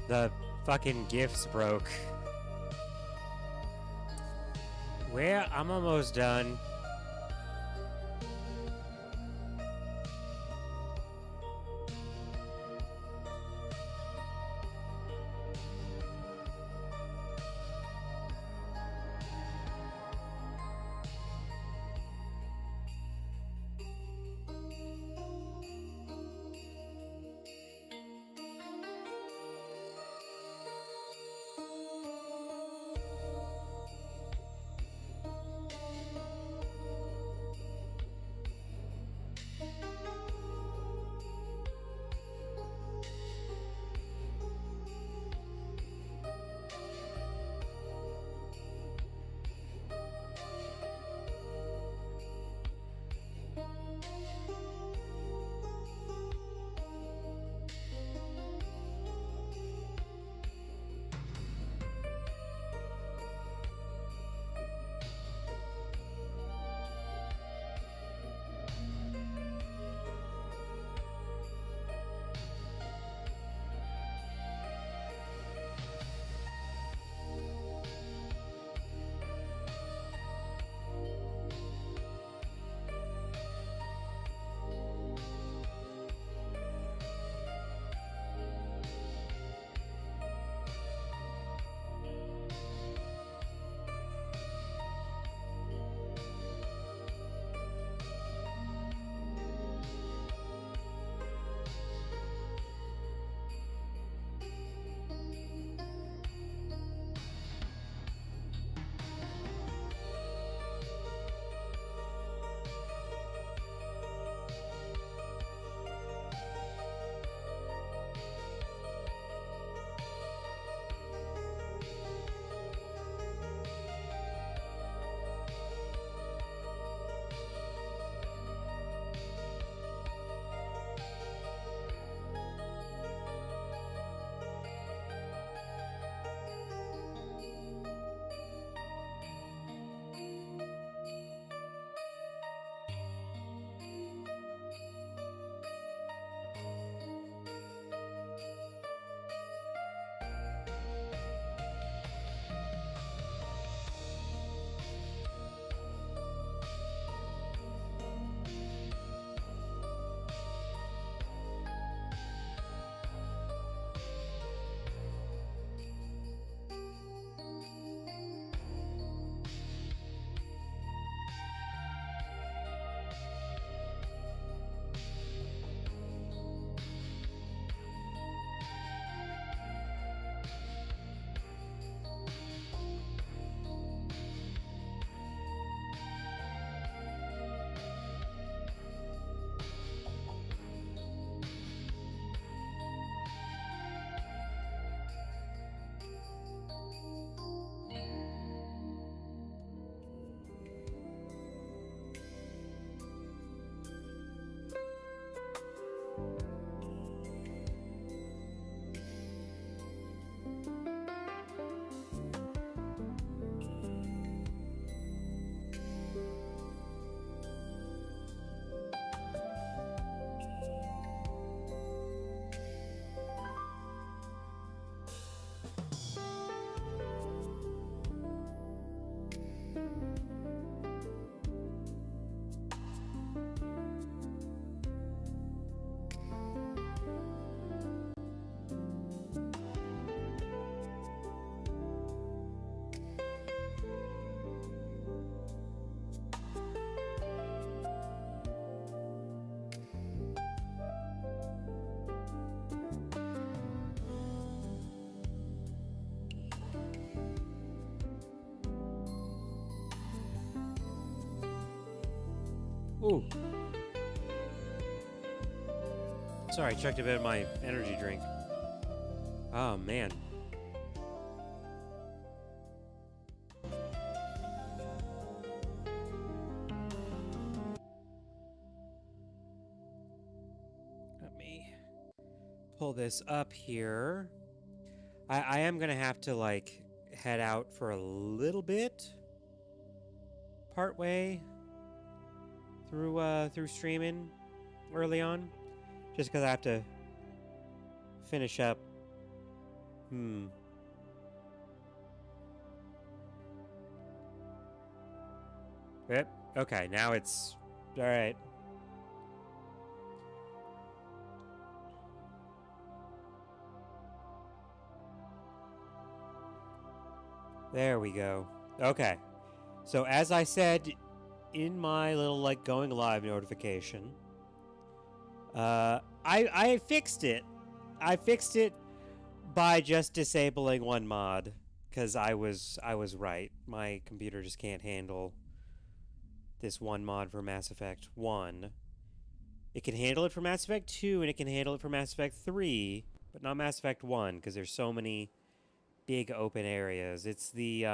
The fucking gifts broke. Where? I'm almost done. Ooh. Sorry, I chucked a bit of my energy drink. Oh, man. Let me pull this up here. I am gonna have to, like, head out for a little bit. Partway through streaming early on. Just because I have to finish up. Yep. Okay, now it's... Alright. There we go. Okay. So as I said in my little, like, going live notification, I fixed it. I fixed it by just disabling one mod, because I was right. My computer just can't handle this one mod for Mass Effect 1. It can handle it for Mass Effect 2, and it can handle it for Mass Effect 3, but not Mass Effect 1, because there's so many big open areas. It's the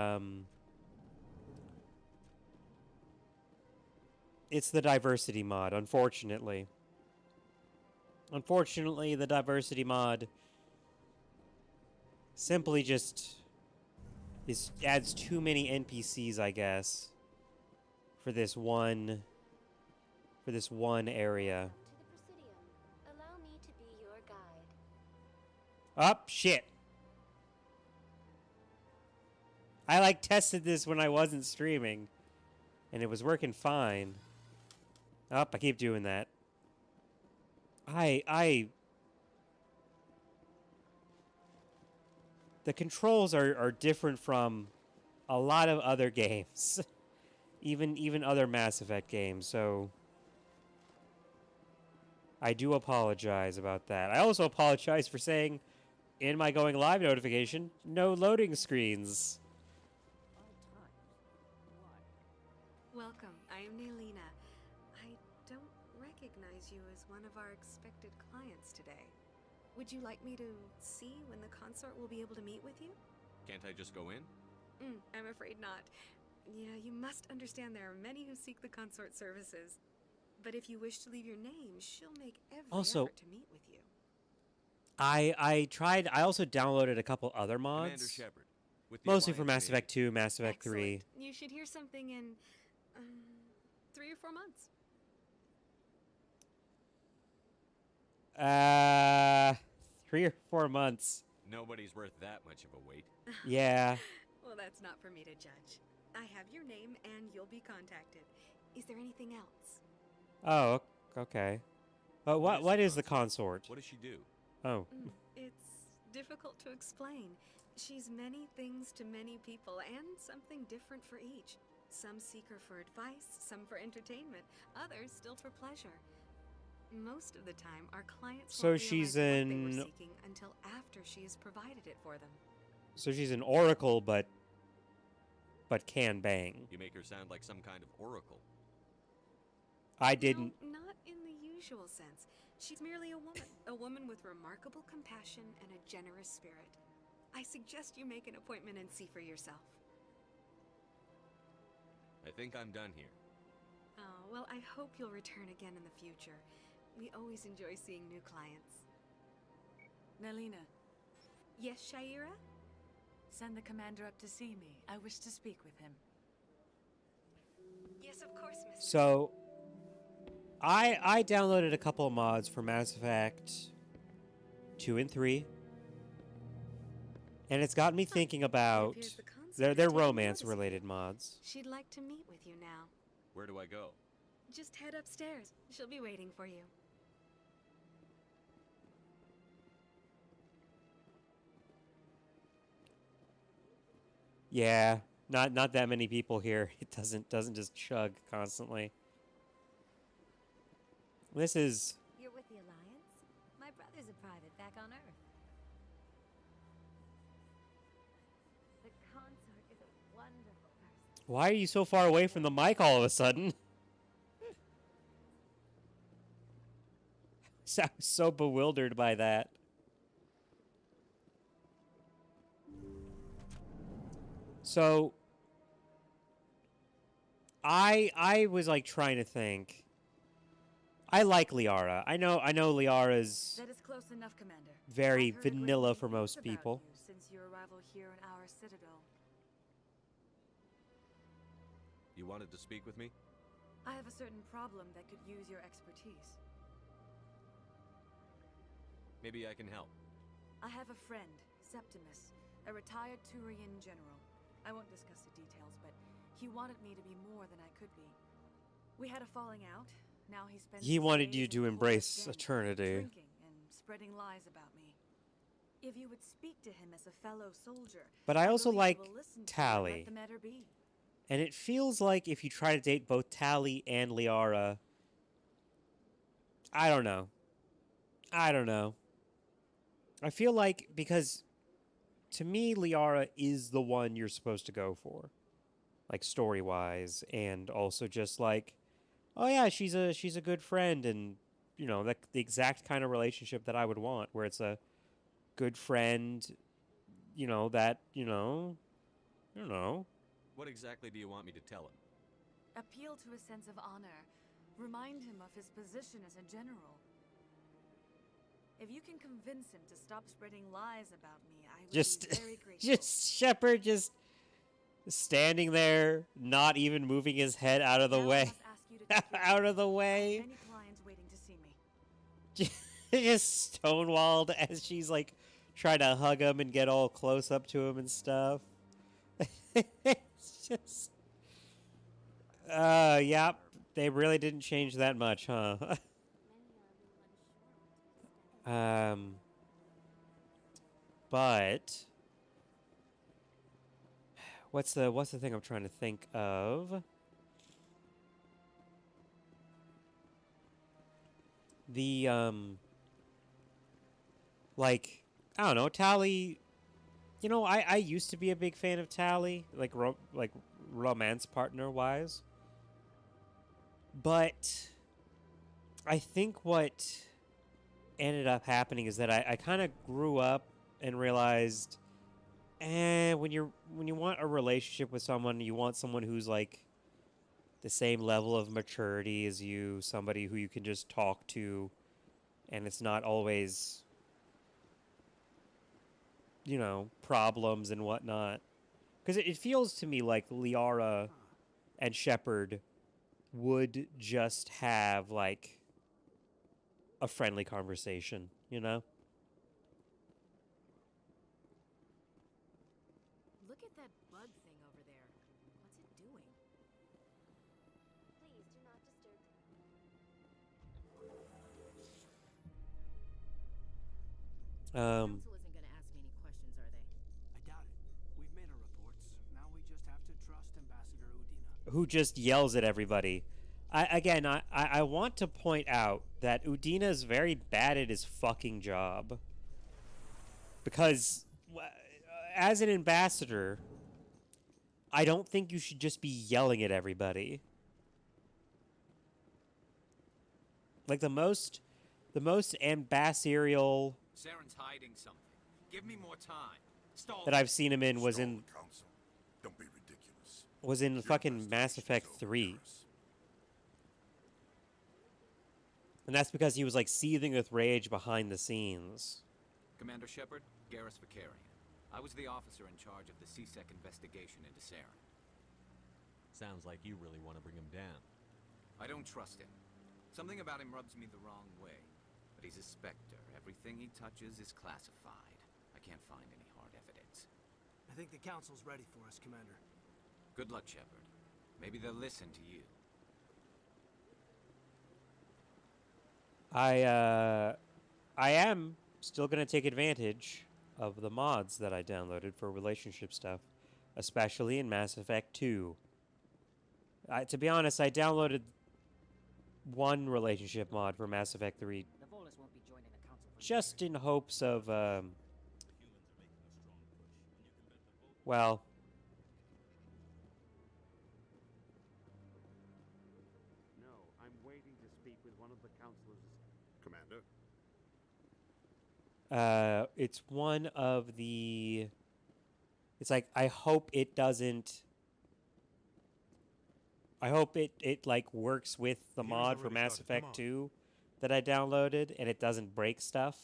diversity mod, unfortunately. Unfortunately, the diversity mod simply just adds too many NPCs, I guess, for this one area. To the Presidium. Allow me to be your guide. Up, shit. I, like, tested this when I wasn't streaming, and it was working fine. Up, I keep doing that. The controls are different from a lot of other games. even other Mass Effect games, so I do apologize about that. I also apologize for saying in my going live notification, no loading screens. Welcome, I am Nelina. I don't recognize you as one of our expected clients today. Would you like me to see when the consort will be able to meet with you? Can't I just go in? I'm afraid not. Yeah, you must understand there are many who seek the consort services. But if you wish to leave your name, she'll make every effort to meet with you. I tried. I also downloaded a couple other mods. Commander Shepard. Mostly for Mass Effect 2, Mass Effect 3. Excellent. You should hear something in 3 or 4 months. 3 or 4 months. Nobody's worth that much of a wait. Yeah. Well, that's not for me to judge. I have your name and you'll be contacted. Is there anything else? Oh, okay. But what is the consort? What does she do? Oh. It's difficult to explain. She's many things to many people and something different for each. Some seek her for advice, some for entertainment, others still for pleasure. Most of the time, our clients So won't she's realize what they were an... seeking until after she has provided it for them. So she's an oracle, but can bang. You make her sound like some kind of oracle. I didn't... No, not in the usual sense. She's merely a woman with remarkable compassion and a generous spirit. I suggest you make an appointment and see for yourself. I think I'm done here. Oh, well, I hope you'll return again in the future. We always enjoy seeing new clients. Nelina, Yes, Shaira? send the commander up to see me. I wish to speak with him. Yes, of course, Miss. So... I downloaded a couple of mods for Mass Effect 2 and 3. And it's got me thinking about... They're romance-related mods. She'd like to meet with you now. Where do I go? Just head upstairs. She'll be waiting for you. Yeah, not that many people here. It doesn't just chug constantly. This is... You're with the Alliance? My brother's a private back on Earth. The consort is a wonderful person. Why are you so far away from the mic all of a sudden? I was so bewildered by that. So I was like trying to think. I like Liara. I know Liara's That is close enough, Commander. very I've heard a great vanilla many for things most about people. you since your arrival here in our citadel. You wanted to speak with me? I have a certain problem that could use your expertise. Maybe I can help. I have a friend, Septimus, a retired Turian general. I won't discuss the details, but he wanted me to be more than I could be. We had a falling out. Now he spends He his wanted days you in to the embrace Horus Den, eternity. drinking and spreading lies about me. If you would speak to him as a fellow soldier, But I also believe like he will listen to you and Tally. let the matter be. And it feels like if you try to date both Tally and Liara, I don't know. I feel like because to me Liara is the one you're supposed to go for. Like story-wise and also just like oh yeah, she's a good friend and you know, the exact kind of relationship that I would want where it's a good friend, you know, that, you know, I don't know. What exactly do you want me to tell him? Appeal to a sense of honor. Remind him of his position as a general. If you can convince him to stop spreading lies about me, I would Just be very grateful. just Shepard just standing there, not even moving his head out of the Now I way. must ask you to take your Out leave. of the I have way. many clients waiting to see me. Just stonewalled as she's like trying to hug him and get all close up to him and stuff. It's just yep, they really didn't change that much, huh? But what's the thing I'm trying to think of? The like I don't know, Tally. You know, I used to be a big fan of Tally, like romance partner wise. But I think what ended up happening is that I kind of grew up and realized, when you want a relationship with someone, you want someone who's like the same level of maturity as you, somebody who you can just talk to, and it's not always, you know, problems and whatnot. Because it feels to me like Liara and Shepard would just have like a friendly conversation, you know? Look at that bug thing over there. What's it doing? Please do not disturb. Council isn't gonna ask me any questions, are they? I doubt it. We've made our reports. Now we just have to trust Ambassador Udina. Who just yells at everybody. I want to point out that Udina is very bad at his fucking job. Because, as an ambassador, I don't think you should just be yelling at everybody. Like the most ambassadorial Saren's hiding something. Give me more time. Stall. that I've seen him in was Stall in the council. Don't be ridiculous. Your fucking Mass investigation Effect is over, 3. Garrus. And that's because he was like seething with rage behind the scenes. Commander Shepard, Garrus Vakarian. I was the officer in charge of the CSEC investigation into Saren. Sounds like you really want to bring him down. I don't trust him. Something about him rubs me the wrong way. But he's a Spectre. Everything he touches is classified. I can't find any hard evidence. I think the council's ready for us, Commander. Good luck, Shepard. Maybe they'll listen to you. I am still gonna take advantage of the mods that I downloaded for relationship stuff, especially in Mass Effect 2. To be honest, I downloaded one relationship mod for Mass Effect 3 The Volus won't be joining the council for just years. in hopes of, well, No, I'm waiting to speak with one of the counselors. Commander, It's one of the. It's like I hope it doesn't. I hope it like works with the mod for Mass Effect 2 that I downloaded and it doesn't break stuff.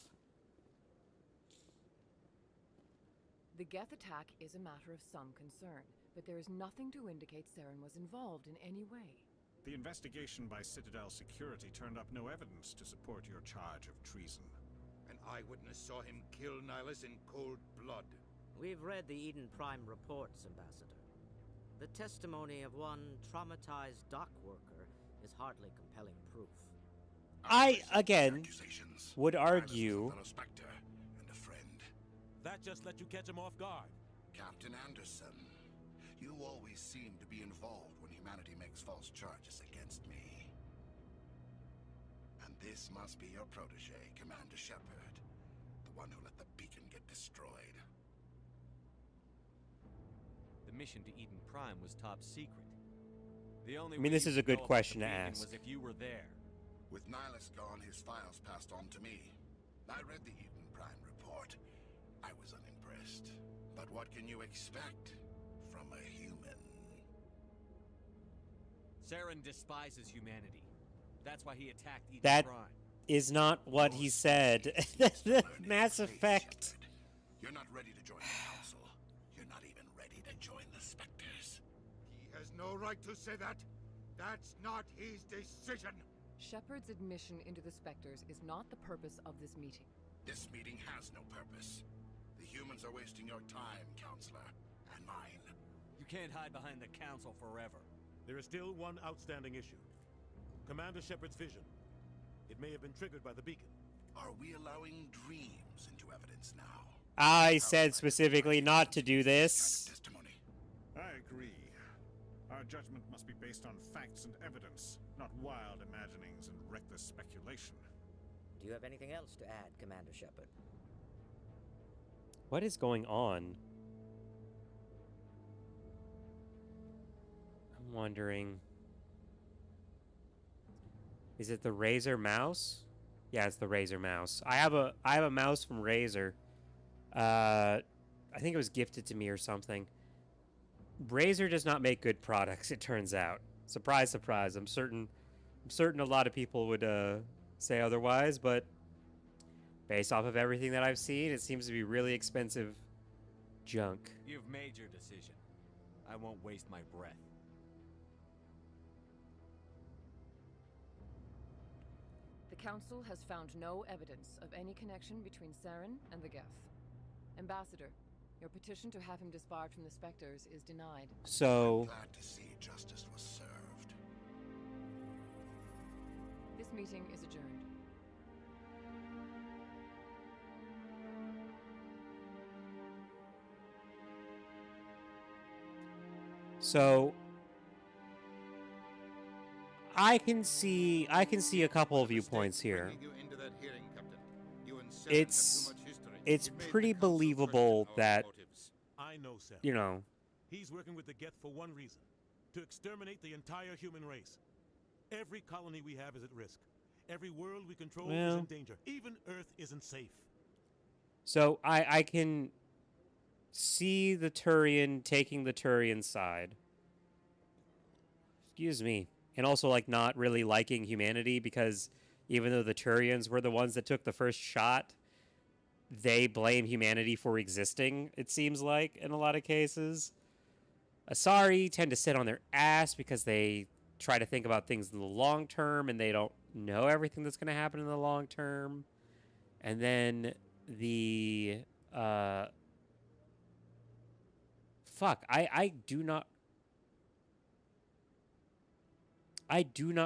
The Geth attack is a matter of some concern, but there is nothing to indicate Saren was involved in any way. The investigation by Citadel Security turned up no evidence to support your charge of treason. An eyewitness saw him kill Nihilus in cold blood. We've read the Eden Prime reports, Ambassador. The testimony of one traumatized dock worker is hardly compelling proof. I, again, would argue... And a friend. That just let you catch him off guard. Captain Anderson, you always seem to be involved when humanity makes false charges against me. And this must be your protege, Commander Shepard, the one who let the beacon get destroyed. The mission to Eden Prime was top secret. The only I mean, this is a good question to ask. Was if you were there. With Nihilus gone, his files passed on to me. I read the Eden Prime report. I was unimpressed. But what can you expect from a human? Saren despises humanity. That's why he attacked Eden That Prime. is not what he said. Mass Effect. You're not ready to join the Council. You're not even ready to join the Spectres. He has no right to say that. That's not his decision. Shepard's admission into the Spectres is not the purpose of this meeting. This meeting has no purpose. The humans are wasting your time, Counselor, and mine. You can't hide behind the Council forever. There is still one outstanding issue. Commander Shepard's vision. It may have been triggered by the beacon. Are we allowing dreams into evidence now? I said specifically not to do this. I agree. Our judgment must be based on facts and evidence, not wild imaginings and reckless speculation. Do you have anything else to add, Commander Shepard? What is going on? I'm wondering. Is it the Razer mouse? Yeah, it's the Razer mouse. I have a mouse from Razer. I think it was gifted to me or something. Razer does not make good products, it turns out. Surprise, surprise. I'm certain a lot of people would say otherwise, but based off of everything that I've seen, it seems to be really expensive junk. You've made your decision. I won't waste my breath. The Council has found no evidence of any connection between Saren and the Geth. Ambassador, your petition to have him disbarred from the Spectres is denied. So... I'm glad to see justice was served. This meeting is adjourned. So... I can see a couple of viewpoints here. It's pretty believable that, I know, Seth. you know, He's working with the Geth for one reason: to exterminate the entire human race. Every colony we have is at risk. Every world we control is in danger. Even Earth isn't safe. So I can see the Turian taking the Turian side. Excuse me. And also, like, not really liking humanity because even though the Turians were the ones that took the first shot, they blame humanity for existing, it seems like, in a lot of cases. Asari tend to sit on their ass because they try to think about things in the long term and they don't know everything that's going to happen in the long term. And then the... Fuck, I do not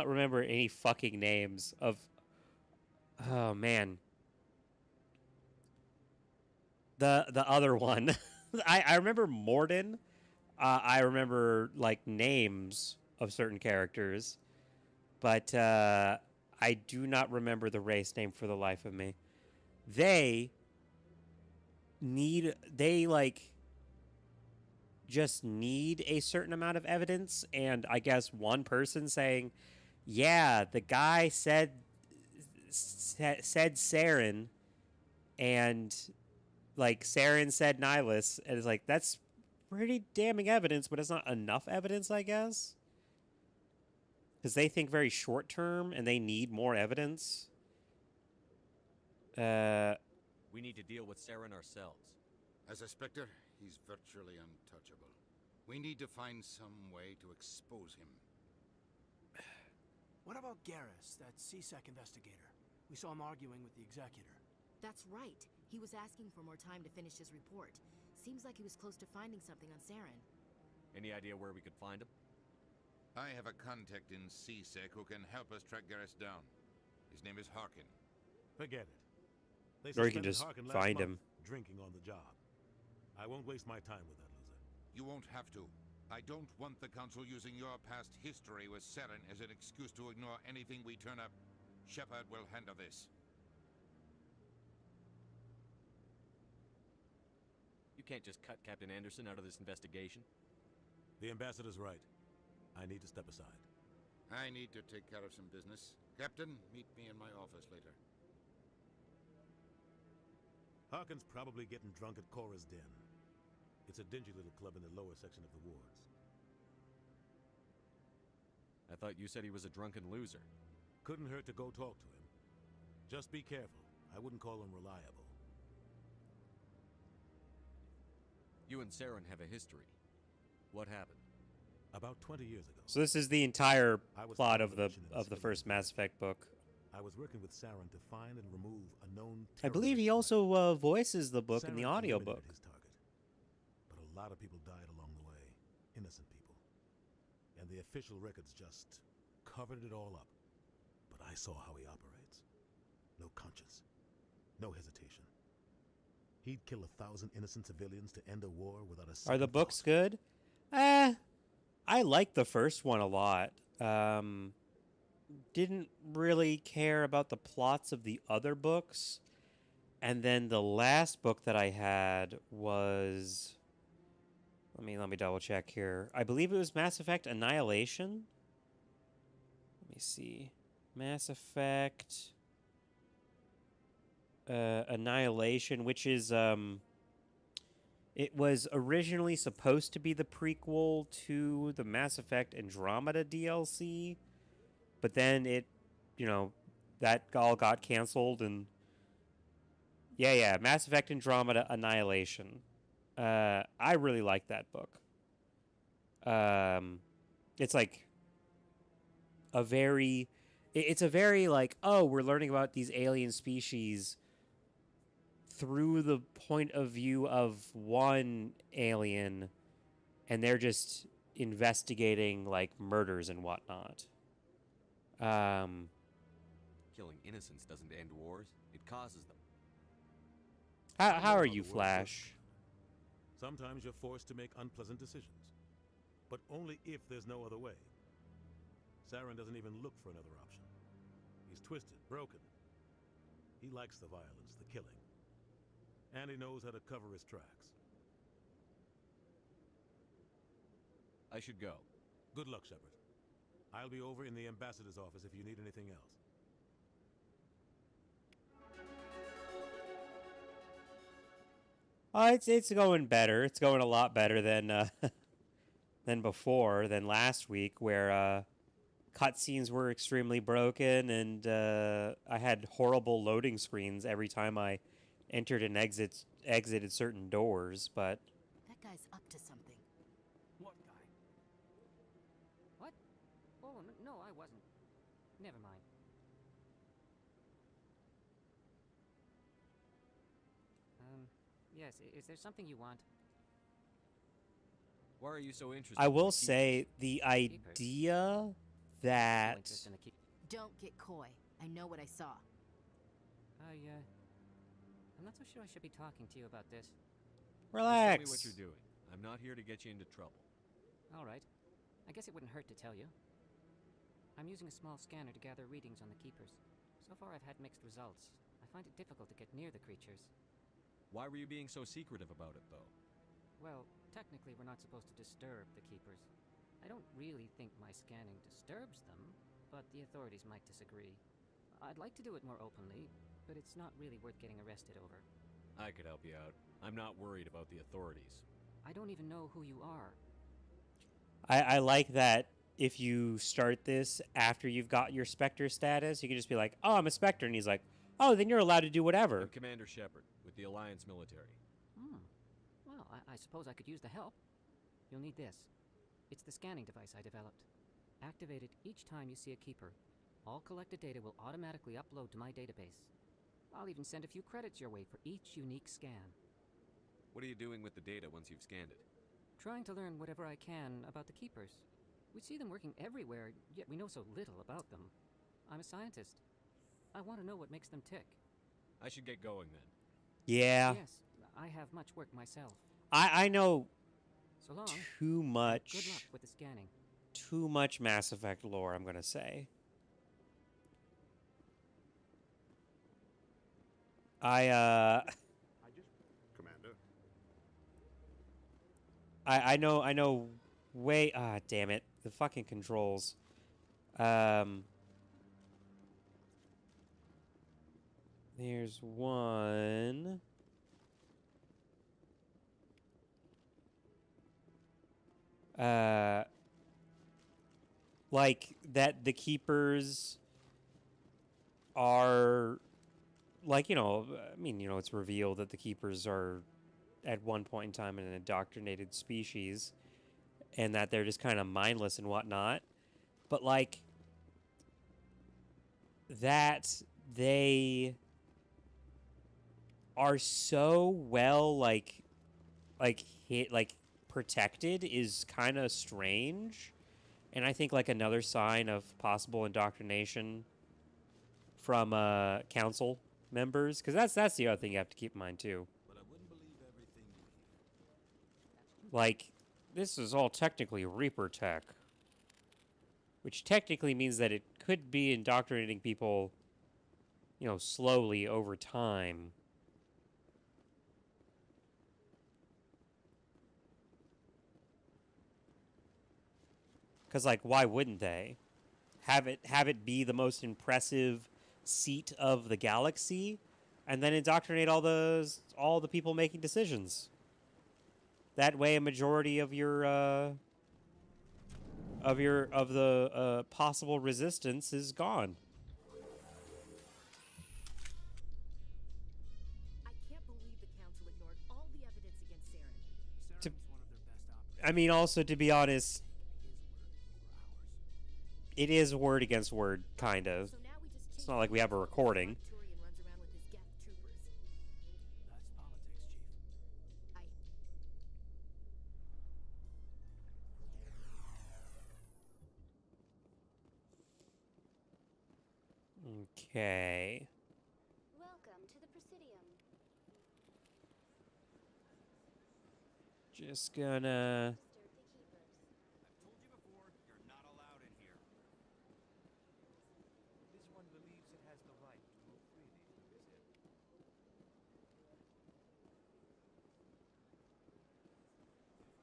remember any fucking names of... Oh, man. The other one. I remember Mordin. I remember, like, names of certain characters. But I do not remember the race name for the life of me. They, like... just need a certain amount of evidence, and I guess one person saying, yeah, the guy said Saren and like Saren said Nihilus, and it's like that's pretty damning evidence, but it's not enough evidence, I guess, because they think very short term and they need more evidence. We need to deal with Saren ourselves. As a Spectre, he's virtually untouchable. We need to find some way to expose him. What about Garrus, that CSEC investigator? We saw him arguing with the Executor. That's right. He was asking for more time to finish his report. Seems like he was close to finding something on Saren. Any idea where we could find him? I have a contact in CSEC who can help us track Garrus down. His name is Harkin. Forget it. They Or you can suspended just Harkin last find month, him. drinking on the job. I won't waste my time with that loser. You won't have to. I don't want the Council using your past history with Saren as an excuse to ignore anything we turn up. Shepard will handle this. You can't just cut Captain Anderson out of this investigation. The ambassador's right. I need to step aside. I need to take care of some business. Captain, meet me in my office later. Harkin's probably getting drunk at Cora's Den. It's a dingy little club in the lower section of the wards. I thought you said he was a drunken loser. Couldn't hurt to go talk to him. Just be careful. I wouldn't call him reliable. You and Saren have a history. What happened? About 20 years ago. So this is the entire I was plot part of the mission in first Mass Effect book. I was working with Saren to find and remove a known I believe he terrorist also voices the book in the Saren audiobook. eliminated his target, but a lot of people died along the way. Innocent people. And the official records just covered it all up. But I saw how he operates. No conscience. No hesitation. He'd kill 1,000 innocent civilians to end a war without a Are the second books thought. good? I like the first one a lot. Didn't really care about the plots of the other books. And then the last book that I had was... Let me double check here. I believe it was Mass Effect Annihilation. Let me see. Mass Effect Annihilation, which is it was originally supposed to be the prequel to the Mass Effect Andromeda DLC, but then it, that all got canceled, and yeah, Mass Effect Andromeda Annihilation. I really like that book. It's like it's a very like, oh, we're learning about these alien species through the point of view of one alien, and they're just investigating like murders and whatnot. Killing innocents doesn't end wars, it causes them. How are you, Flash? Sometimes you're forced to make unpleasant decisions, but only if there's no other way. Saren doesn't even look for another option. He's twisted, broken. He likes the violence, the killing. And he knows how to cover his tracks. I should go. Good luck, Shepard. I'll be over in the ambassador's office if you need anything else. It's going better. It's going a lot better than than last week, where cutscenes were extremely broken, and I had horrible loading screens every time I entered and exited certain doors. But That guy's up to something. What guy? What? Oh, no, I wasn't. Never mind. Yes, is there something you want? Why are you so interested? I in will the say the idea that Interest in the key. Don't get coy. I know what I saw. I'm not so sure I should be talking to you about this. Relax. Just tell me what you're doing. I'm not here to get you into trouble. All right. I guess it wouldn't hurt to tell you. I'm using a small scanner to gather readings on the Keepers. So far I've had mixed results. I find it difficult to get near the creatures. Why were you being so secretive about it, though? Well, technically we're not supposed to disturb the Keepers. I don't really think my scanning disturbs them, but the authorities might disagree. I'd like to do it more openly, but it's not really worth getting arrested over. I could help you out. I'm not worried about the authorities. I don't even know who you are. I like that if you start this after you've got your Spectre status, you can just be like, oh, I'm a Spectre. And he's like, oh, then you're allowed to do whatever. I'm Commander Shepard with the Alliance military. Well, I suppose I could use the help. You'll need this. It's the scanning device I developed. Activate it each time you see a keeper. All collected data will automatically upload to my database. I'll even send a few credits your way for each unique scan. What are you doing with the data once you've scanned it? Trying to learn whatever I can about the keepers. We see them working everywhere, yet we know so little about them. I'm a scientist. I want to know what makes them tick. I should get going then. Yeah. Yes, I have much work myself. I know So long. too much. Good luck with the scanning. Too much Mass Effect lore, I'm gonna say. Commander. I know way damn it. The fucking controls. There's one. Like that the keepers are like, you know, I mean, you know, it's revealed that the keepers are at one point in time an indoctrinated species and that they're just kind of mindless and whatnot. But like that they are so well protected is kind of strange. And I think like another sign of possible indoctrination from council members, because that's the other thing you have to keep in mind too. Like, this is all technically Reaper tech, which technically means that it could be indoctrinating people, you know, slowly over time. Because, like, why wouldn't they? Have it be the most impressive seat of the galaxy, and then indoctrinate all the people making decisions. That way, a majority of the possible resistance is gone. I can't believe the Council ignored all the evidence against Saren. Saren's one of their best operators. I mean, also, to be honest, it is word against word, kind of. So now we just It's not like we have a recording. Turian runs around with his Geth troopers. That's politics, Chief. Okay. Welcome to the Presidium. Just gonna... I've told you before, you're not allowed in here. This one believes it has the right to move freely through this area.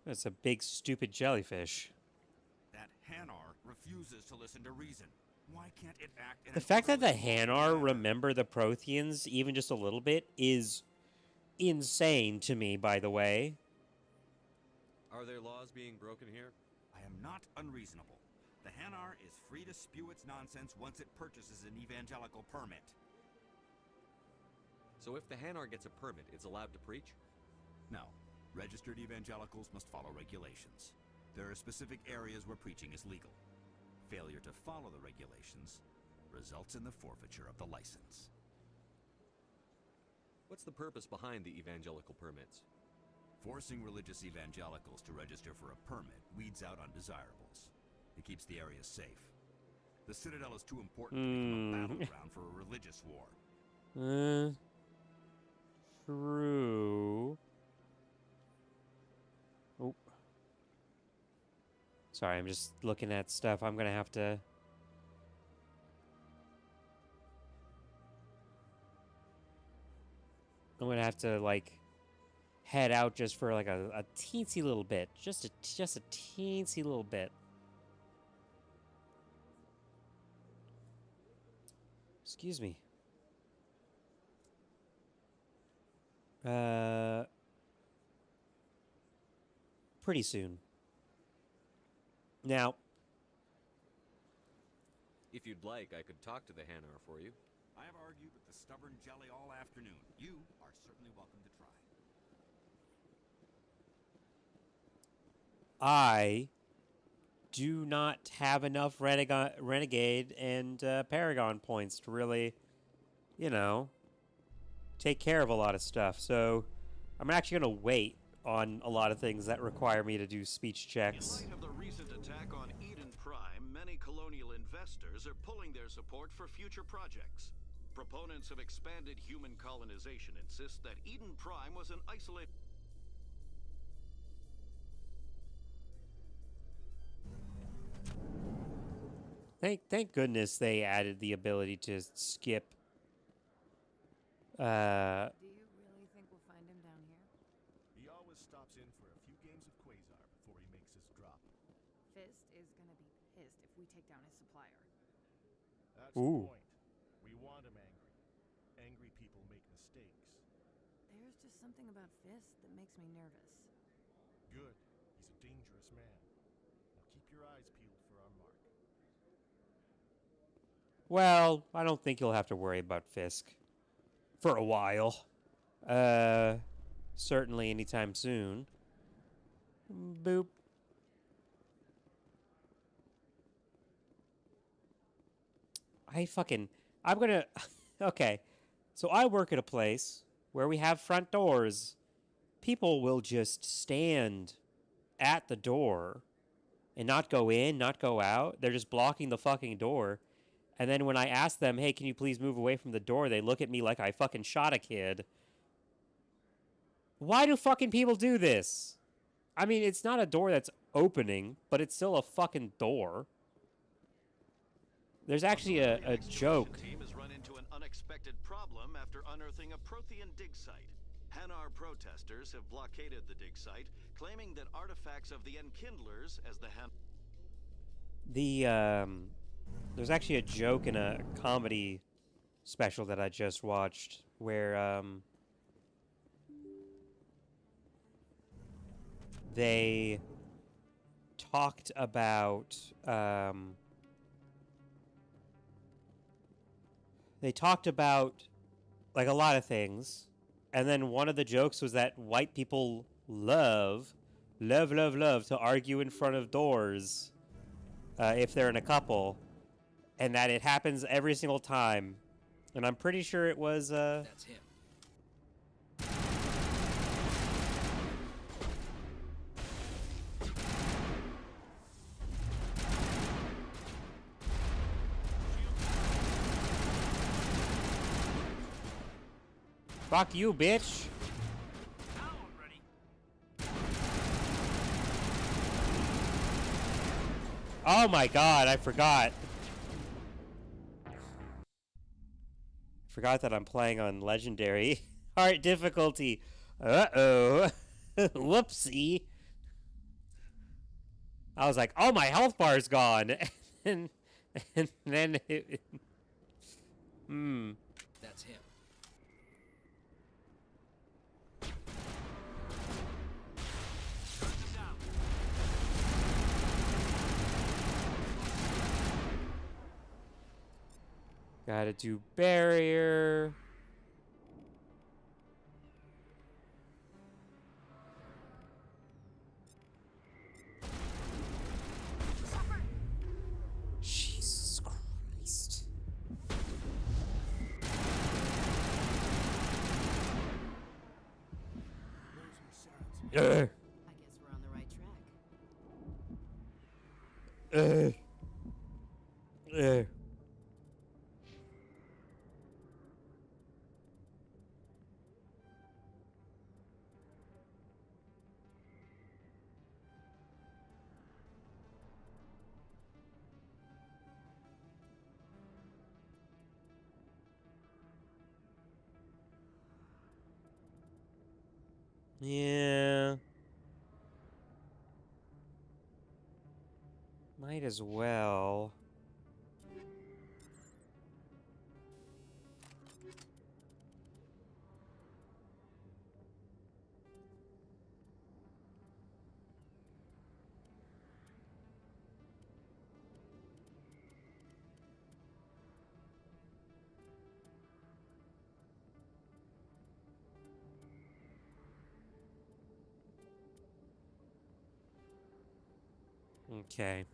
That's a big, stupid jellyfish. That Hanar refuses to listen to reason. Why can't it act in The an fact that the orderly Hanar manner? remember the Protheans even just a little bit is insane to me, by the way. Are there laws being broken here? I am not unreasonable. The Hanar is free to spew its nonsense once it purchases an evangelical permit. So if the Hanar gets a permit, it's allowed to preach? No. Registered evangelicals must follow regulations. There are specific areas where preaching is legal. Failure to follow the regulations results in the forfeiture of the license. What's the purpose behind the evangelical permits? Forcing religious evangelicals to register for a permit weeds out undesirables. It keeps the area safe. The Citadel is too important to become a battleground for a religious war. True. Oh. Sorry, I'm just looking at stuff. I'm gonna have to... like, head out just for, like, a teensy little bit. Just a teensy little bit. Excuse me. Pretty soon. Now, If you'd like, I could talk to the Hanar for you. I have argued with the stubborn jelly all afternoon. You are certainly welcome to try. I do not have enough Renegade and Paragon points to really, you know, take care of a lot of stuff. So I'm actually going to wait on a lot of things that require me to do speech checks. In light of the recent attack on Eden Prime, many colonial investors are pulling their support for future projects. Proponents of expanded human colonization insist that Eden Prime was an isolated... Thank goodness they added the ability to skip. Do you really think we'll find him down here? He always stops in for a few games of Quasar before he makes his drop. Fist is gonna be pissed if we take down his supplier. That's Ooh. the point. We want him angry. Angry people make mistakes. There's just something about Fist that makes me nervous. Good. He's a dangerous man. Now keep your eyes peeled for our mark. Well, I don't think you'll have to worry about Fisk for a while. Certainly anytime soon. Boop. I'm gonna... Okay. So I work at a place where we have front doors. People will just stand at the door and not go in, not go out. They're just blocking the fucking door. And then when I ask them, hey, can you please move away from the door? They look at me like I fucking shot a kid. Why do fucking people do this? I mean, it's not a door that's opening, but it's still a fucking door. There's actually a joke. team has run into an unexpected problem after unearthing a Prothean dig site. Hanar protesters have blockaded the dig site, claiming that artifacts of the Enkindlers, as the There's actually a joke in a comedy special that I just watched where they talked about like a lot of things, and then one of the jokes was that white people love to argue in front of doors if they're in a couple, and that it happens every single time. And I'm pretty sure it was That's him. fuck you, bitch. Oh my god, I forgot. Forgot that I'm playing on legendary hard difficulty. Uh-oh. Whoopsie. I was like, oh, my health bar's gone. and then it... That's him. Gotta do barrier. Jesus Christ. I guess we're on the right track. Yeah. Might as well. Okay.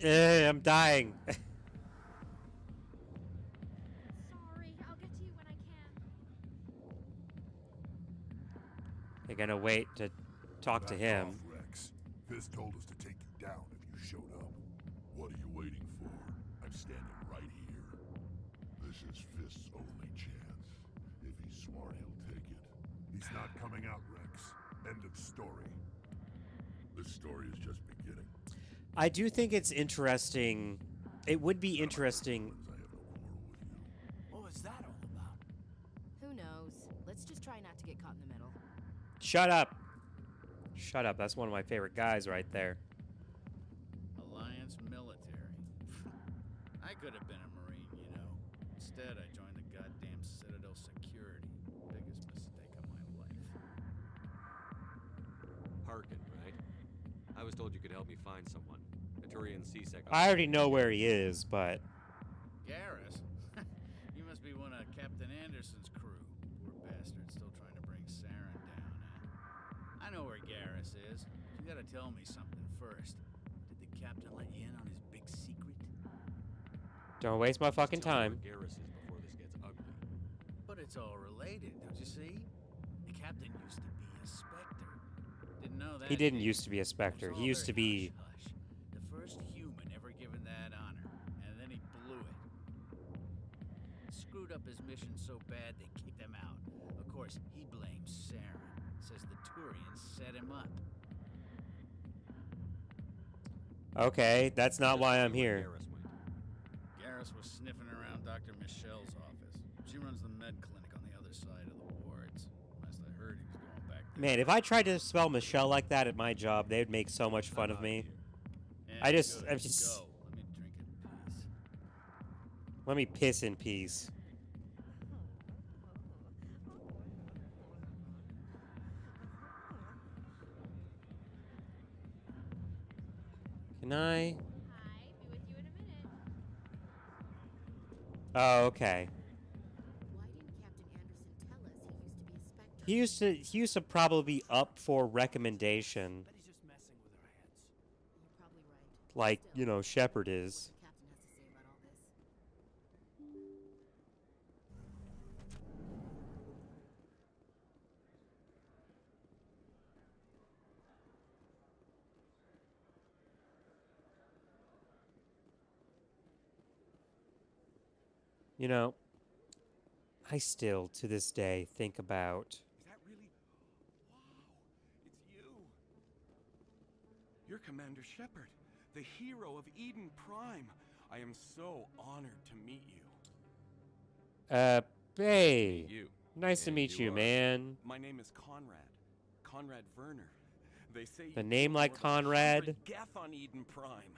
I'm dying. Sorry, I'll get to you when I can. They're gonna wait to talk to Back him. off, Rex. Fist told us to take you down if you showed up. What are you waiting for? I'm standing right here. This is Fist's only chance. If he's smart, he'll take it. He's not coming out, Rex. End of story. This story is just beginning. I do think it's interesting. It would be interesting. What was that all about? Who knows? Let's just try not to get caught in the middle. Shut up. Shut up. That's one of my favorite guys right there. Alliance military. I could have been a Marine, you know. Instead, I joined the goddamn Citadel Security. Biggest mistake of my life. Harkin, right? I was told you could help me find someone. A Turian C-Sec. I already know where he is, but Garrus? You must be one of Captain Anderson's crew. Poor bastard, still trying to bring Saren down, huh? I know where Garrus is. You gotta tell me something first. Did the captain let you in on his big secret? don't waste my fucking time. Garrus is before this gets ugly. But it's all related, don't you see? The captain used to be a Spectre. Didn't know that. He didn't used to be a Spectre. He used to be. The first human ever given that honor, and then he blew it. Screwed up his mission so bad they kicked him out. Of course, he blames Saren. Says the Turians set him up. Okay, that's not why I'm here. Garrus was sniffing around Dr. Michelle's office. She runs the med clinic on the other side of the wards. Last I heard, he was going back there. Man, if I tried to spell Michelle like that at my job, they'd make so much fun of me. Yeah, I'm just. Go. Let me drink in peace. Let me piss in peace. Can I? Oh, okay. He used to probably be up for recommendation. Like, you know, Shepard is. You know, I still, to this day, think about... Is that really? Wow, it's you. You're Commander Shepard, the hero of Eden Prime. I am so honored to meet you. Hey. You. Nice to meet you, man. My name is Conrad. Conrad Werner. They say The you name killed like more than 100 Conrad? Geth on Eden Prime.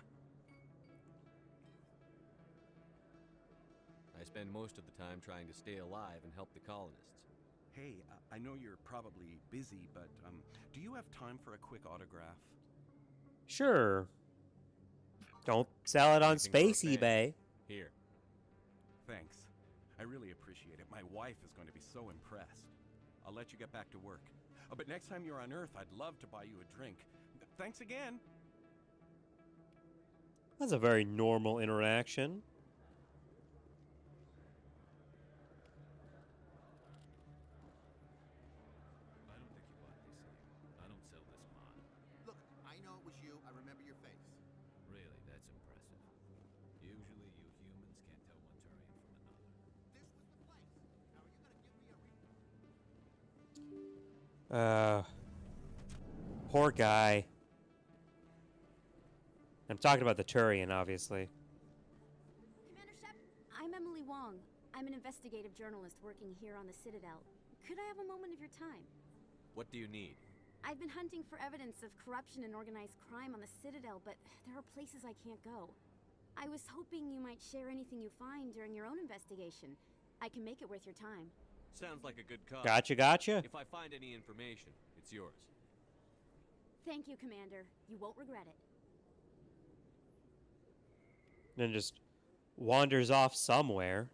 I spend most of the time trying to stay alive and help the colonists. Hey, I know you're probably busy, but do you have time for a quick autograph? Sure. Don't sell it on Space eBay. Here. Thanks. I really appreciate it. My wife is going to be so impressed. I'll let you get back to work. But next time you're on Earth, I'd love to buy you a drink. Thanks again. That's a very normal interaction. Look, I know it was you. I remember your face. Really, that's impressive. Usually you humans can't tell one Turian from another. This was the place. Now are you gonna give me a Poor guy. I'm talking about the Turian, obviously. Commander Shep, I'm Emily Wong. I'm an investigative journalist working here on the Citadel. Could I have a moment of your time? What do you need? I've been hunting for evidence of corruption and organized crime on the Citadel, but there are places I can't go. I was hoping you might share anything you find during your own investigation. I can make it worth your time. Sounds like a good cause. Gotcha. If I find any information, it's yours. Thank you, Commander. You won't regret it. Then just wanders off somewhere.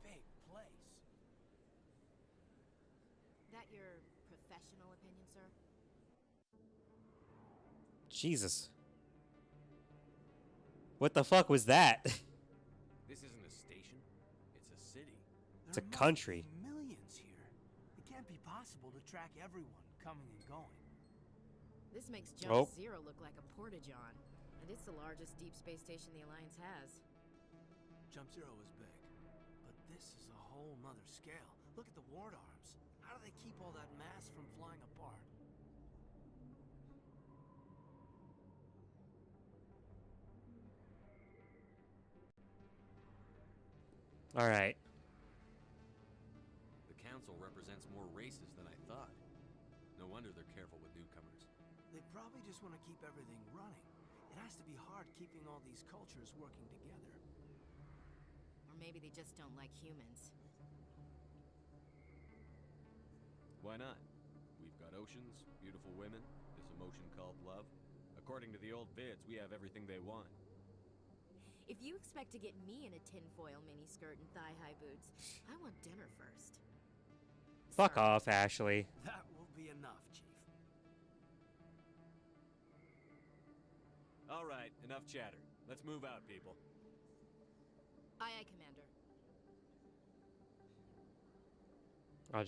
Big place. That your professional opinion, sir? Jesus. What the fuck was that? This isn't a station. It's a city. It's a country. Millions here. It can't be possible to track everyone coming and going. This makes Jump Oh. Zero look like a portageon, and it's the largest deep space station the Alliance has. Jump Zero is big, but this is a whole nother scale. Look at the ward arms. How do they keep all that mass from flying apart? All right. The council represents more races than I thought. No wonder they're careful with newcomers. They probably just want to keep everything running. It has to be hard keeping all these cultures working together. Or maybe they just don't like humans. Why not? We've got oceans, beautiful women, this emotion called love. According to the old vids, we have everything they want. If you expect to get me in a tinfoil miniskirt and thigh-high boots, I want dinner first. Fuck off, Ashley. That will be enough, Chief. All right, enough chatter. Let's move out, people. Aye, aye, Commander. I'll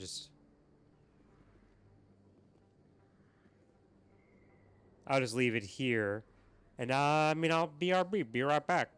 just leave it here. And I mean, I'll BRB. Be right back.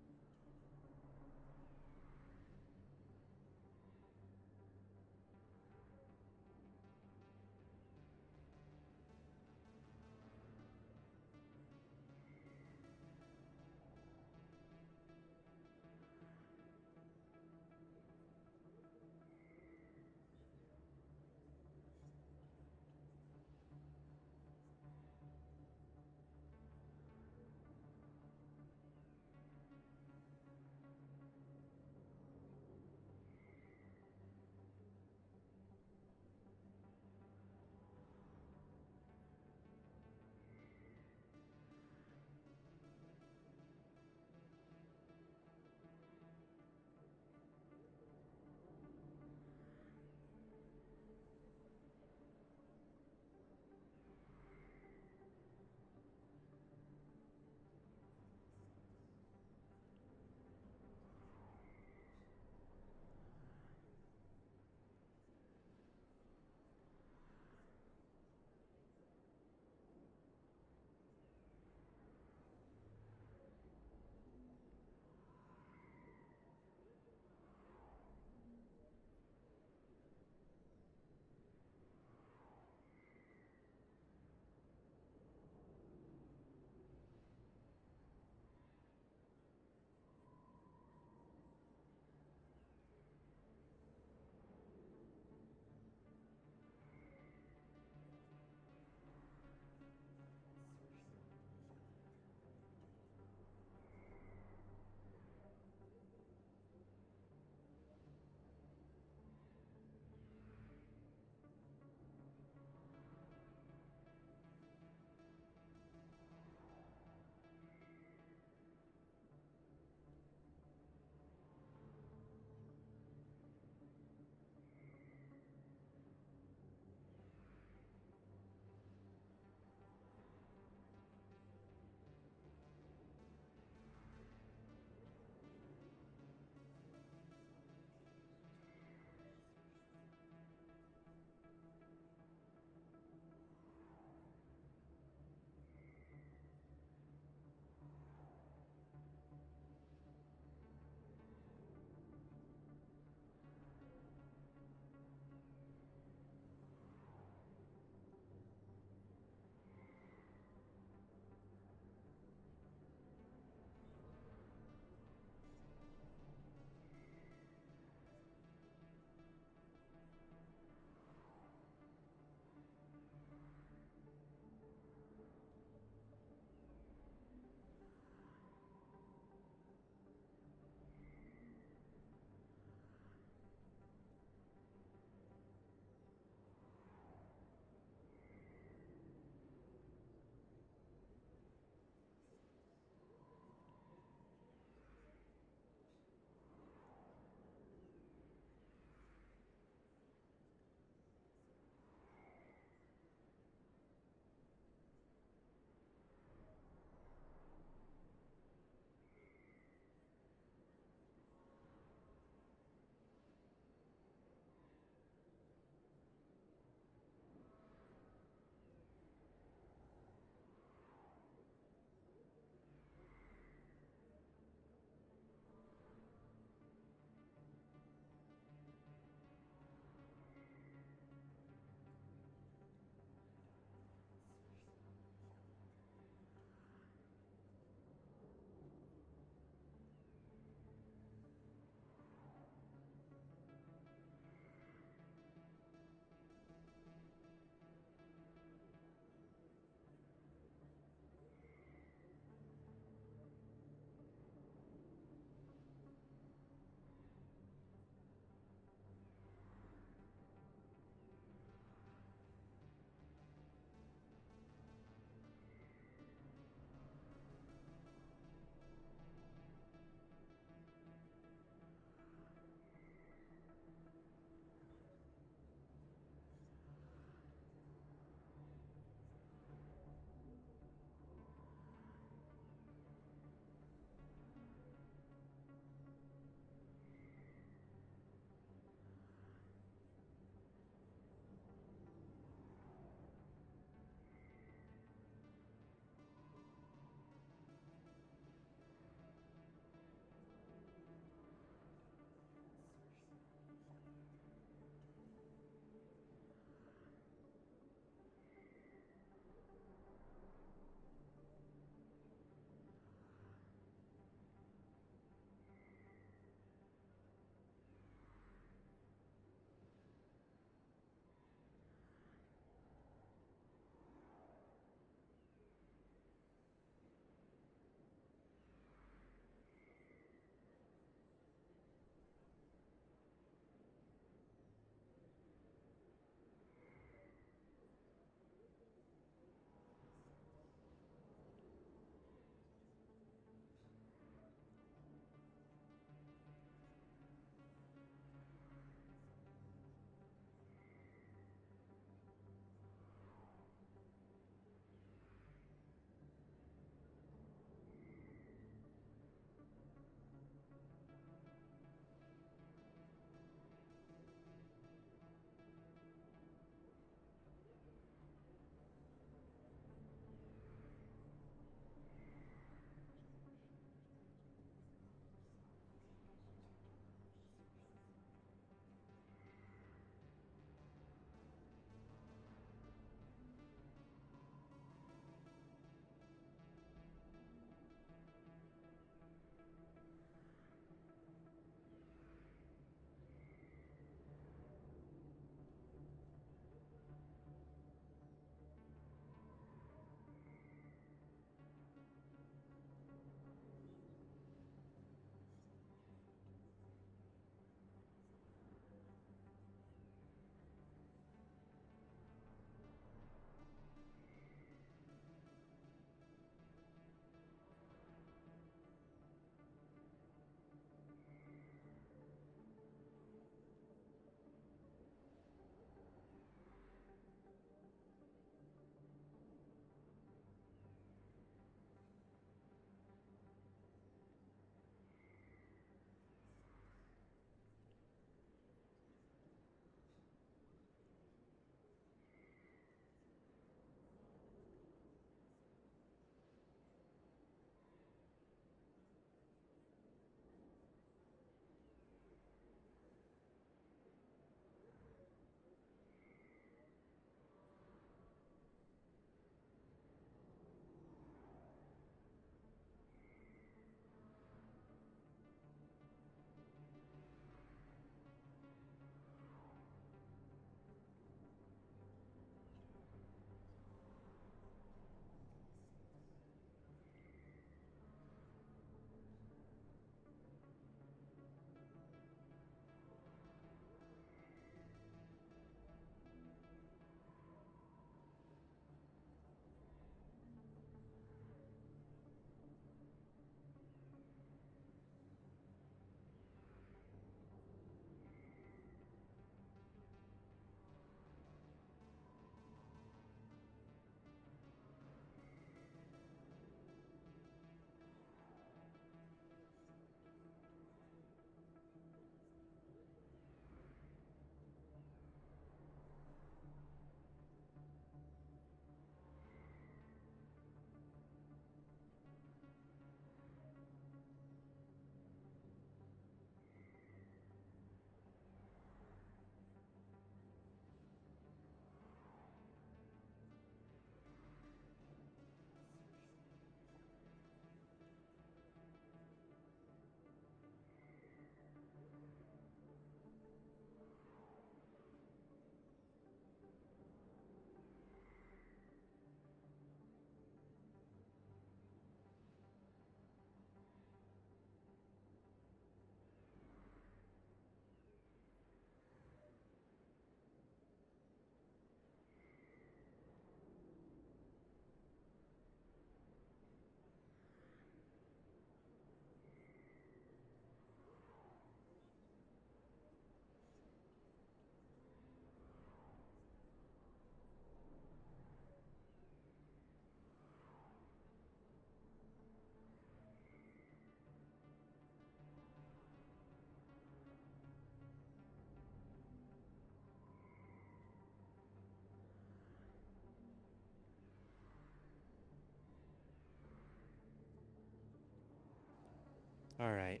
Alright.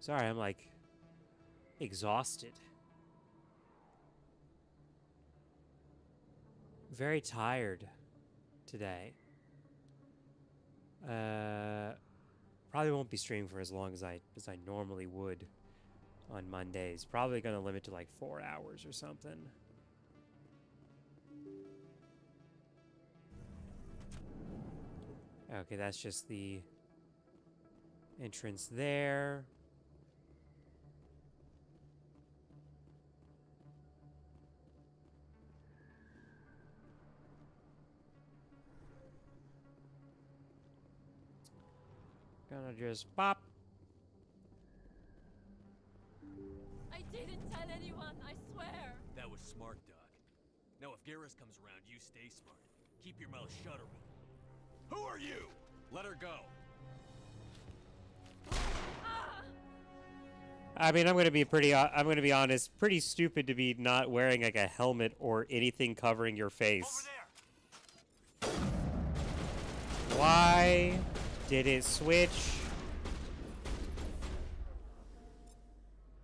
Sorry, I'm like exhausted. Very tired today. Probably won't be streaming for as long as I normally would on Mondays. Probably gonna limit to like 4 hours or something. Okay, that's just the entrance there. Gonna just pop. I didn't tell anyone, I swear. That was smart, Doc. Now if Garrus comes around, you stay smart. Keep your mouth shut, or who are you? Let her go. I mean, I'm gonna be honest. Pretty stupid to be not wearing like a helmet or anything covering your face. Why did it switch?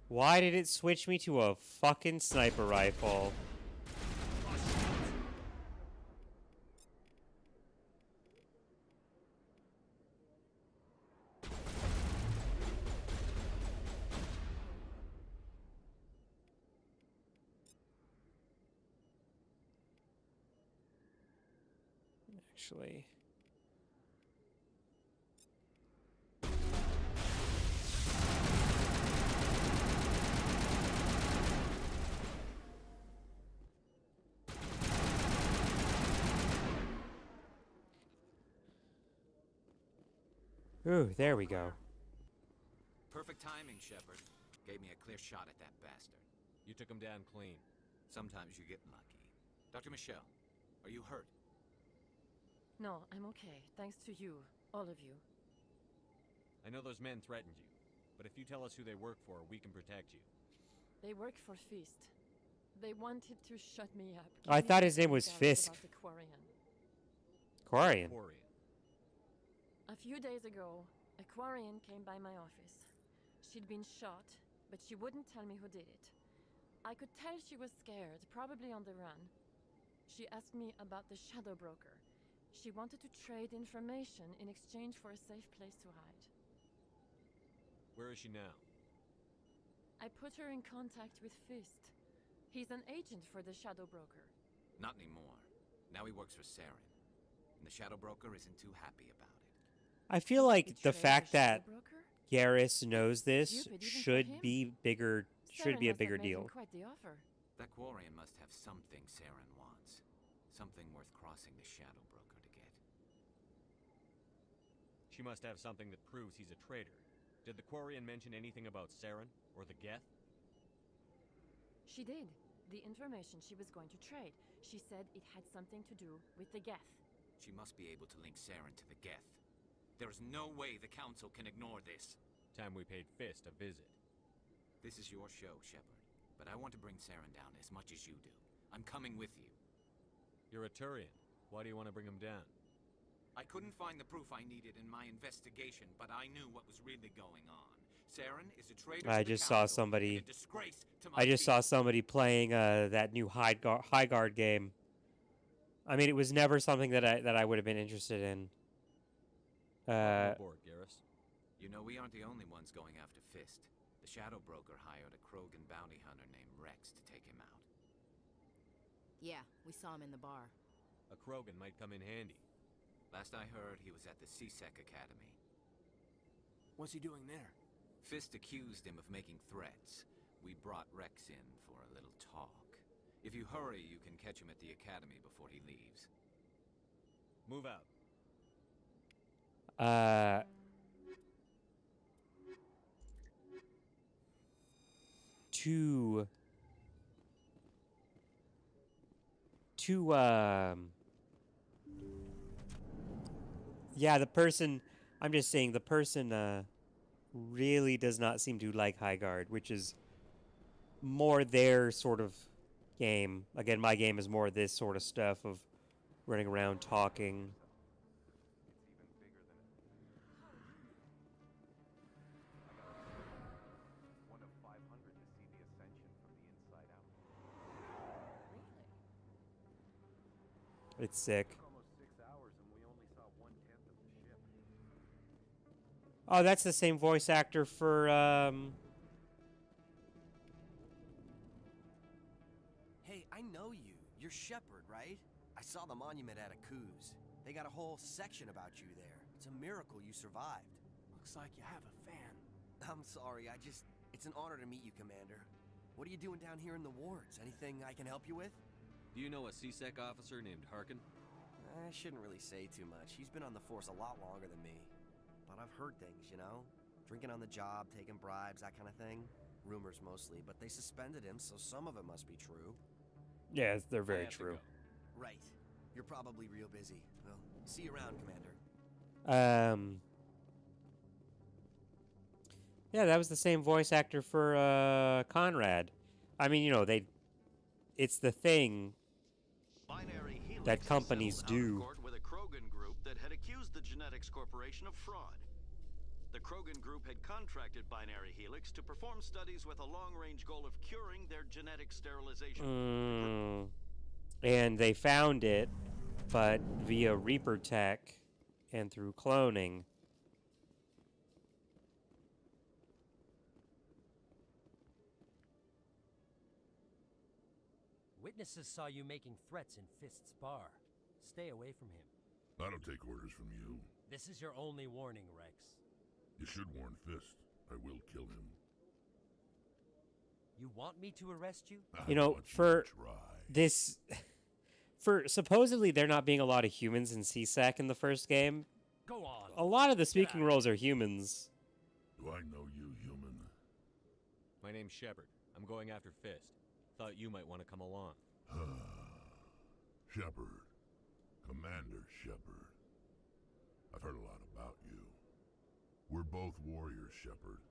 Why did it switch me to a fucking sniper rifle? Actually. Ooh, there we go. Perfect timing, Shepard. Gave me a clear shot at that bastard. You took him down clean. Sometimes you get lucky. Dr. Michelle, are you hurt? No, I'm okay. Thanks to you. All of you. I know those men threatened you, but if you tell us who they work for, we can protect you. They work for Fist. They wanted to shut me up. I thought his name was Fisk. About the Quarian. Quarian. A few days ago, a Quarian came by my office. She'd been shot, but she wouldn't tell me who did it. I could tell she was scared, probably on the run. She asked me about the Shadow Broker. She wanted to trade information in exchange for a safe place to hide. Where is she now? I put her in contact with Fist. He's an agent for the Shadow Broker. Not anymore. Now he works for Saren. And the Shadow Broker isn't too happy about it. I feel like the fact that Garrus knows this should be bigger. Should be a bigger deal. Quite the offer. That Quarian must have something Saren wants. Something worth crossing the Shadow Broker to get. She must have something that proves he's a traitor. Did the Quarian mention anything about Saren or the Geth? She did. The information she was going to trade. She said it had something to do with the Geth. She must be able to link Saren to the Geth. There is no way the Council can ignore this. Time we paid Fist a visit. This is your show, Shepard. But I want to bring Saren down as much as you do. I'm coming with you. You're a Turian. Why do you want to bring him down? I couldn't find the proof I needed in my investigation, but I knew what was really going on. Saren is a traitor I to just the saw Council somebody. and a disgrace to my I just saw people. somebody playing that new High Guard game. I mean, it was never something that I would have been interested in. Aboard, Garrus. You know, we aren't the only ones going after Fist. The Shadow Broker hired a Krogan bounty hunter named Rex to take him out. Yeah, we saw him in the bar. A Krogan might come in handy. Last I heard, he was at the C-Sec Academy. What's he doing there? Fist accused him of making threats. We brought Rex in for a little talk. If you hurry, you can catch him at the Academy before he leaves. Move out. Yeah, the person, I'm just saying, the person, really does not seem to like High Guard, which is more their sort of game. Again, my game is more this sort of stuff of running around talking. It's sick. Almost 6 hours and we only saw 1/10 of the ship. Oh, that's the same voice actor for Hey, I know you. You're Shepard, right? I saw the monument at Akuz. They got a whole section about you there. It's a miracle you survived. Looks like you have a fan. I'm sorry, it's an honor to meet you, Commander. What are you doing down here in the wards? Anything I can help you with? Do you know a CSEC officer named Harkin? I shouldn't really say too much. He's been on the force a lot longer than me. But I've heard things, you know? Drinking on the job, taking bribes, that kind of thing. Rumors mostly, but they suspended him, so some of it must be true. yeah, they're very true. Right. You're probably real busy. Well, see you around, Commander. Yeah, that was the same voice actor for Conrad. I mean, you know, it's the thing Binary Helix that companies settled out of do. court with a Krogan group that had accused the Genetics Corporation of fraud. The Krogan group had contracted Binary Helix to perform studies with a long-range goal of curing their genetic sterilization. And they found it, but via Reaper tech and through cloning. Witnesses saw you making threats in Fist's bar. Stay away from him. I don't take orders from you. This is your only warning, Rex. You should warn Fist. I will kill him. You want me to arrest you? You know, for this, for supposedly there not being a lot of humans in CSEC in the first game, Go on. a lot of the speaking roles are humans. Do I know you, human? My name's Shepard. I'm going after Fist. Thought you might want to come along. Shepard. Commander Shepard. I've heard a lot about you. We're both warriors, Shepard.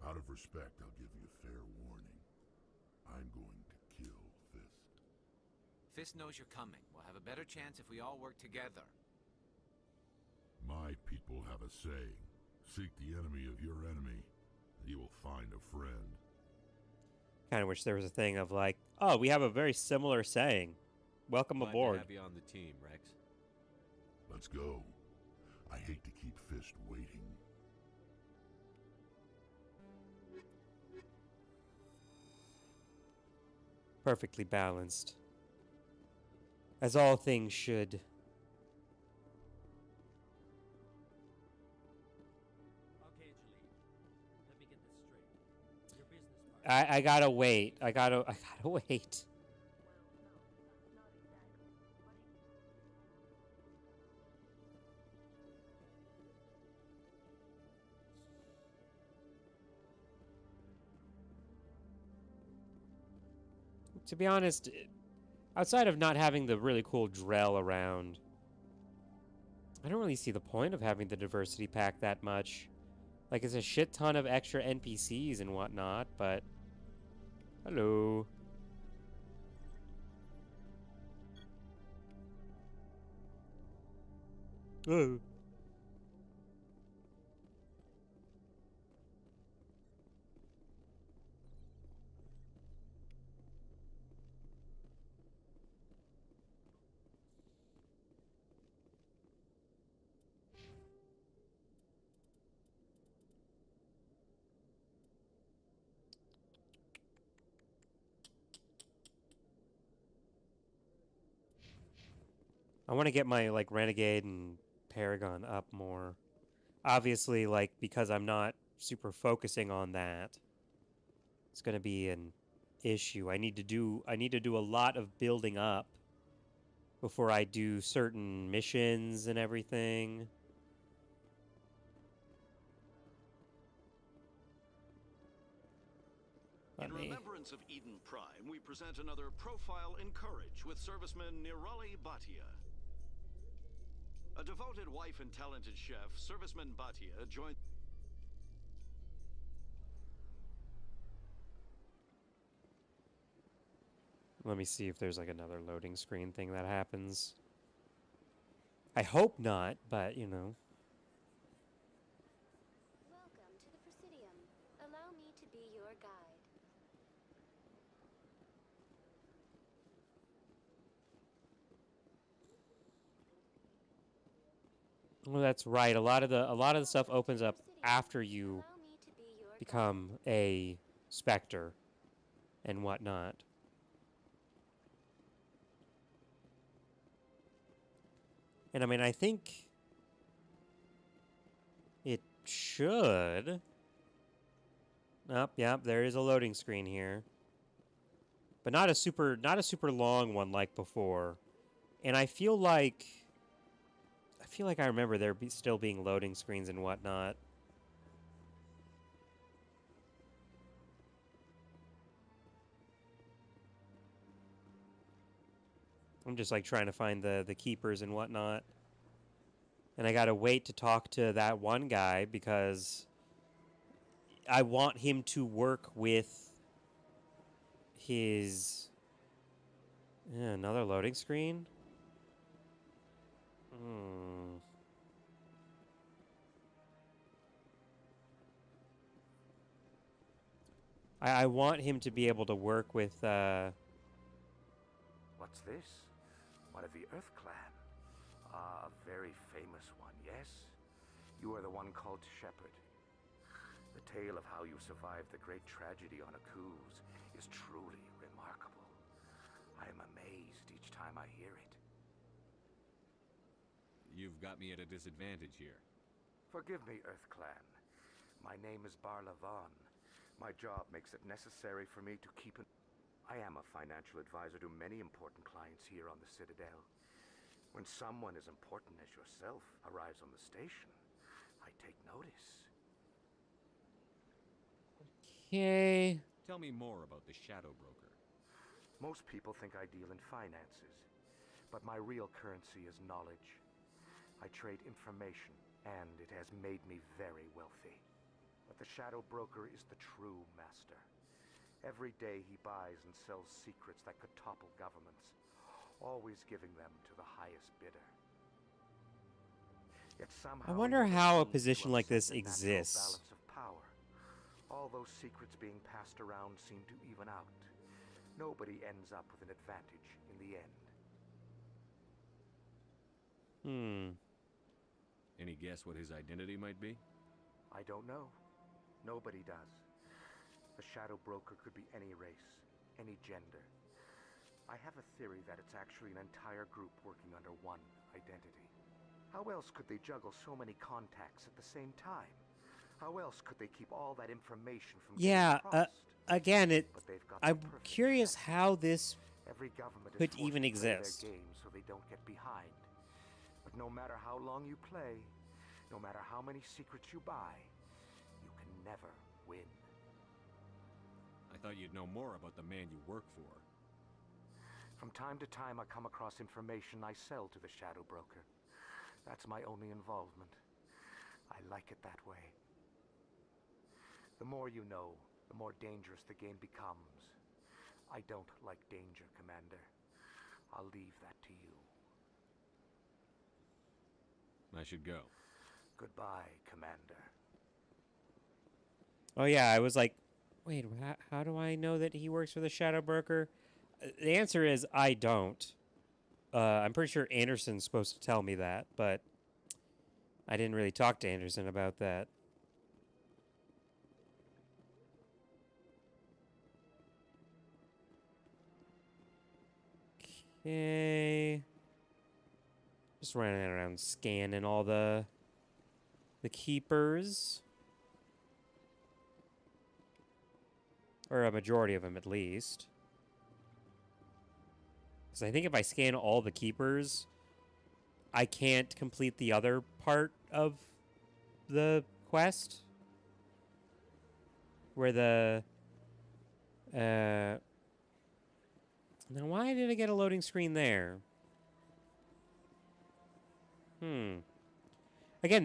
Out of respect, I'll give you fair warning. I'm going to kill Fist. Fist knows you're coming. We'll have a better chance if we all work together. My people have a saying. Seek the enemy of your enemy, and you will find a friend. Kind of wish there was a thing of like, oh, we have a very similar saying. Welcome Glad aboard. to have you on the team, Rex. Let's go. I hate to keep Fist waiting. Perfectly balanced. As all things should. Okay, Jaleel. Let me get this straight. Your business partner. I gotta wait. I gotta wait. To be honest, outside of not having the really cool Drell around, I don't really see the point of having the diversity pack that much. Like, it's a shit ton of extra NPCs and whatnot, but... Hello. Oh. I want to get my, like, Renegade and Paragon up more. Obviously, like, because I'm not super focusing on that, it's going to be an issue. I need to do a lot of building up before I do certain missions and everything. In remembrance of Eden Prime, we present another profile in courage with serviceman Nirali Bhatia. A devoted wife and talented chef, serviceman Bhatia joined... Let me see if there's like another loading screen thing that happens. I hope not, but you know. Welcome to the Presidium. Allow me to be your guide. Well, that's right. A lot of the stuff opens up after you become a specter and whatnot. And I mean, I think it should. Yep, there is a loading screen here. But not a super long one like before. And I feel like I remember there still being loading screens and whatnot. I'm just like trying to find the keepers and whatnot. And I gotta wait to talk to that one guy because I want him to work with his... another loading screen? I want him to be able to work with, What's this? One of the Earth Clan. Ah, a very famous one, yes? You are the one called Shepard. The tale of how you survived the great tragedy on Akuz is truly remarkable. I am amazed each time I hear it. You've got me at a disadvantage here. Forgive me, Earth Clan. My name is Barla Vaughn. My job makes it necessary for me to keep an... I am a financial advisor to many important clients here on the Citadel. When someone as important as yourself arrives on the station, I take notice. Okay. Tell me more about the Shadow Broker. Most people think I deal in finances, but my real currency is knowledge. I trade information, and it has made me very wealthy. But the Shadow Broker is the true master. Every day he buys and sells secrets that could topple governments, always giving them to the highest bidder. Yet somehow I wonder he never how a seems to position like upset this the natural exists. balance of power. All those secrets being passed around seem to even out. Nobody ends up with an advantage in the end. Any guess what his identity might be? I don't know. Nobody does. The Shadow Broker could be any race, any gender. I have a theory that it's actually an entire group working under one identity. How else could they juggle so many contacts at the same time? How else could they keep all that information from Yeah, getting crossed? again, But they've got the I'm perfect curious method. how this Every government is could forced even to play exist. their game so they don't get behind. But no matter how long you play, no matter how many secrets you buy, you can never win. I thought you'd know more about the man you work for. From time to time, I come across information I sell to the Shadow Broker. That's my only involvement. I like it that way. The more you know, the more dangerous the game becomes. I don't like danger, Commander. I'll leave that to you. I should go. Goodbye, Commander. Oh yeah, I was like, wait, how do I know that he works for the Shadow Broker? The answer is I don't. I'm pretty sure Anderson's supposed to tell me that, but I didn't really talk to Anderson about that. Okay. Just running around scanning all the keepers. Or a majority of them, at least. Because I think if I scan all the keepers, I can't complete the other part of the quest. Where the... Now, why did I get a loading screen there? Again,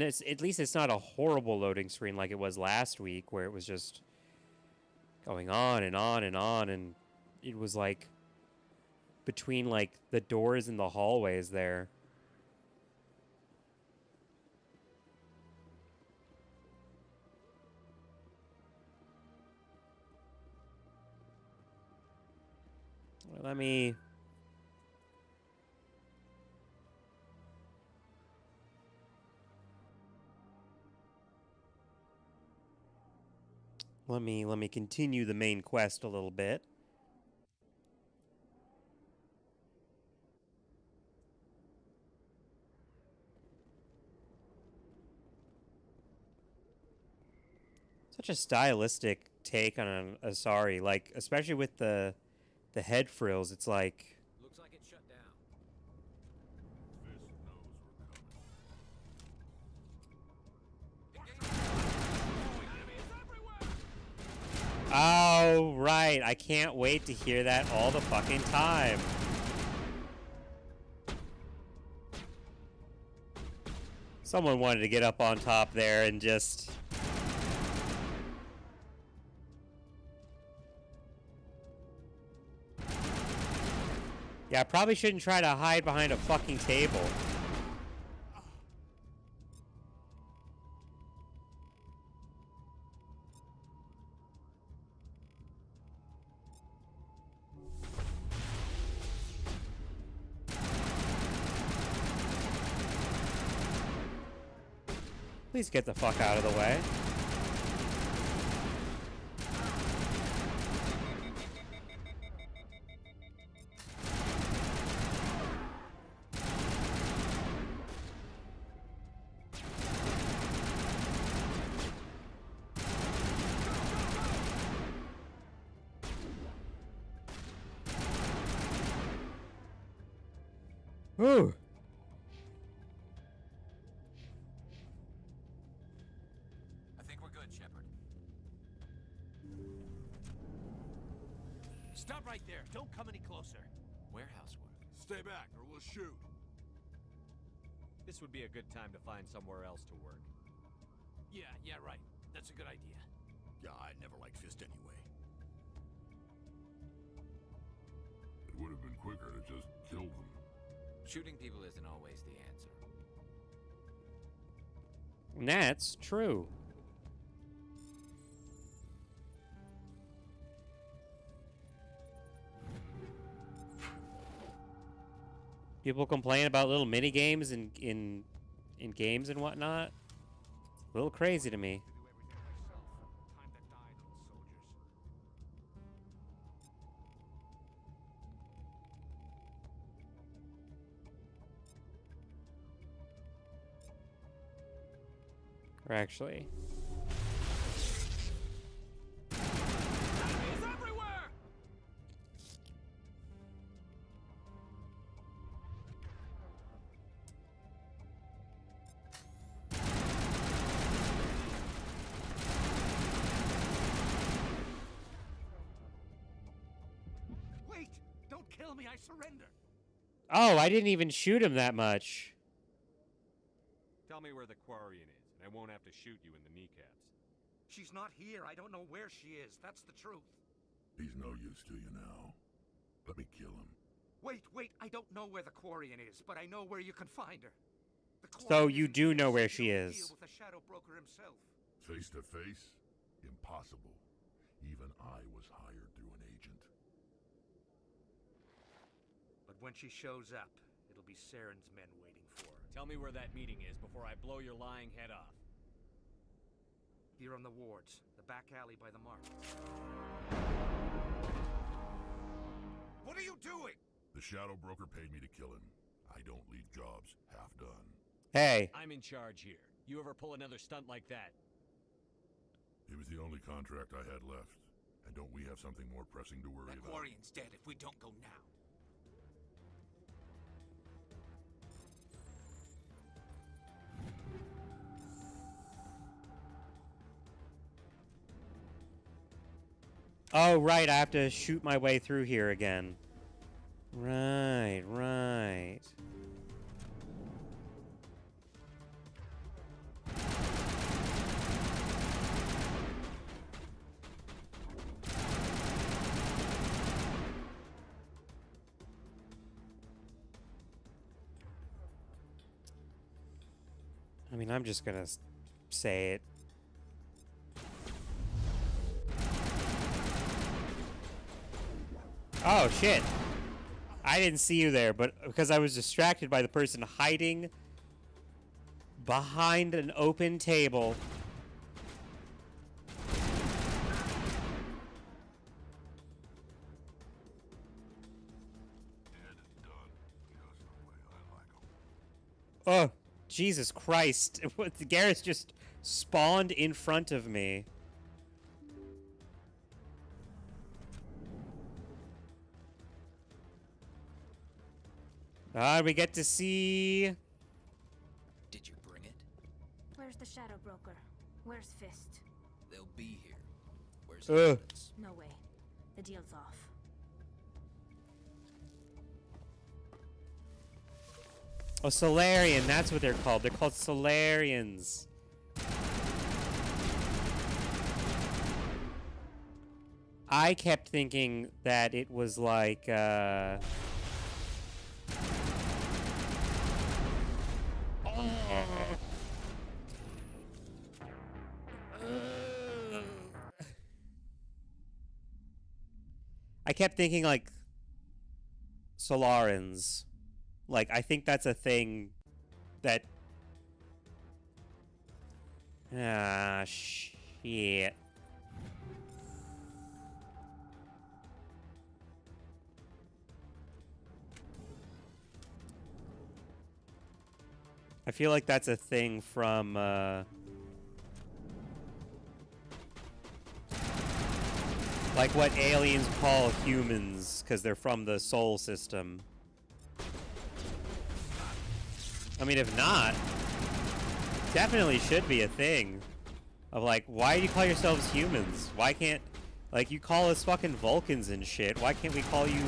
at least it's not a horrible loading screen like it was last week, where it was just going on and on and on, and it was like between like the doors and the hallways there. Let me... Let me continue the main quest a little bit. Such a stylistic take on an Asari, like especially with the head frills. It's like Looks like it's shut down. oh right, I can't wait to hear that all the fucking time. Someone wanted to get up on top there and just. Yeah, I probably shouldn't try to hide behind a fucking table. Please get the fuck out of the way. Ooh. I think we're good, Shepard. Stop right there. Don't come any closer. Warehouse work. Stay back, or we'll shoot. This would be a good time to find somewhere else to work. Yeah, right. That's a good idea. Yeah, I never liked Fist anyway. It would have been quicker to just kill them. Shooting people isn't always the answer. That's true. People complain about little mini games in games and whatnot. It's a little crazy to me. Or actually. Enemies everywhere! Wait! Don't kill me, I surrender! Oh, I didn't even shoot him that much. Tell me where the Quarian is, and I won't have to shoot you in the kneecaps. She's not here. I don't know where she is. That's the truth. He's no use to you now. Let me kill him. Wait. I don't know where the Quarian is, but I know where you can find her. The So Quarian you isn't do here, know where so she you'll is. deal with the Shadow Broker himself. Face to face? Impossible. Even I was hired through an agent. But when she shows up, it'll be Saren's men waiting for her. Tell me where that meeting is before I blow your lying head off. Here on the wards, the back alley by the market. What are you doing? The Shadow Broker paid me to kill him. I don't leave jobs half done. Hey. I'm in charge here. You ever pull another stunt like that? It was the only contract I had left. And don't we have something more pressing to worry That about? Quarian's dead if we don't go now. Oh, right, I have to shoot my way through here again. Right. I mean, I'm just gonna say it. Oh, shit. I didn't see you there, but because I was distracted by the person hiding behind an open table. Oh, Jesus Christ. Garrus just spawned in front of me. We get to see... Did you bring it? Where's the Shadow Broker? Where's Fist? They'll be here. Where's Ugh. the evidence? No way. The deal's off. Oh, Solarian, that's what they're called. They're called Solarians. I kept thinking that it was like, I kept thinking like Solarans. Like, I think that's a thing that... Ah, shit. I feel like that's a thing from, like what aliens call humans, because they're from the Sol system. I mean, if not, definitely should be a thing. Of like, why do you call yourselves humans? Why can't, like, you call us fucking Vulcans and shit. Why can't we call you,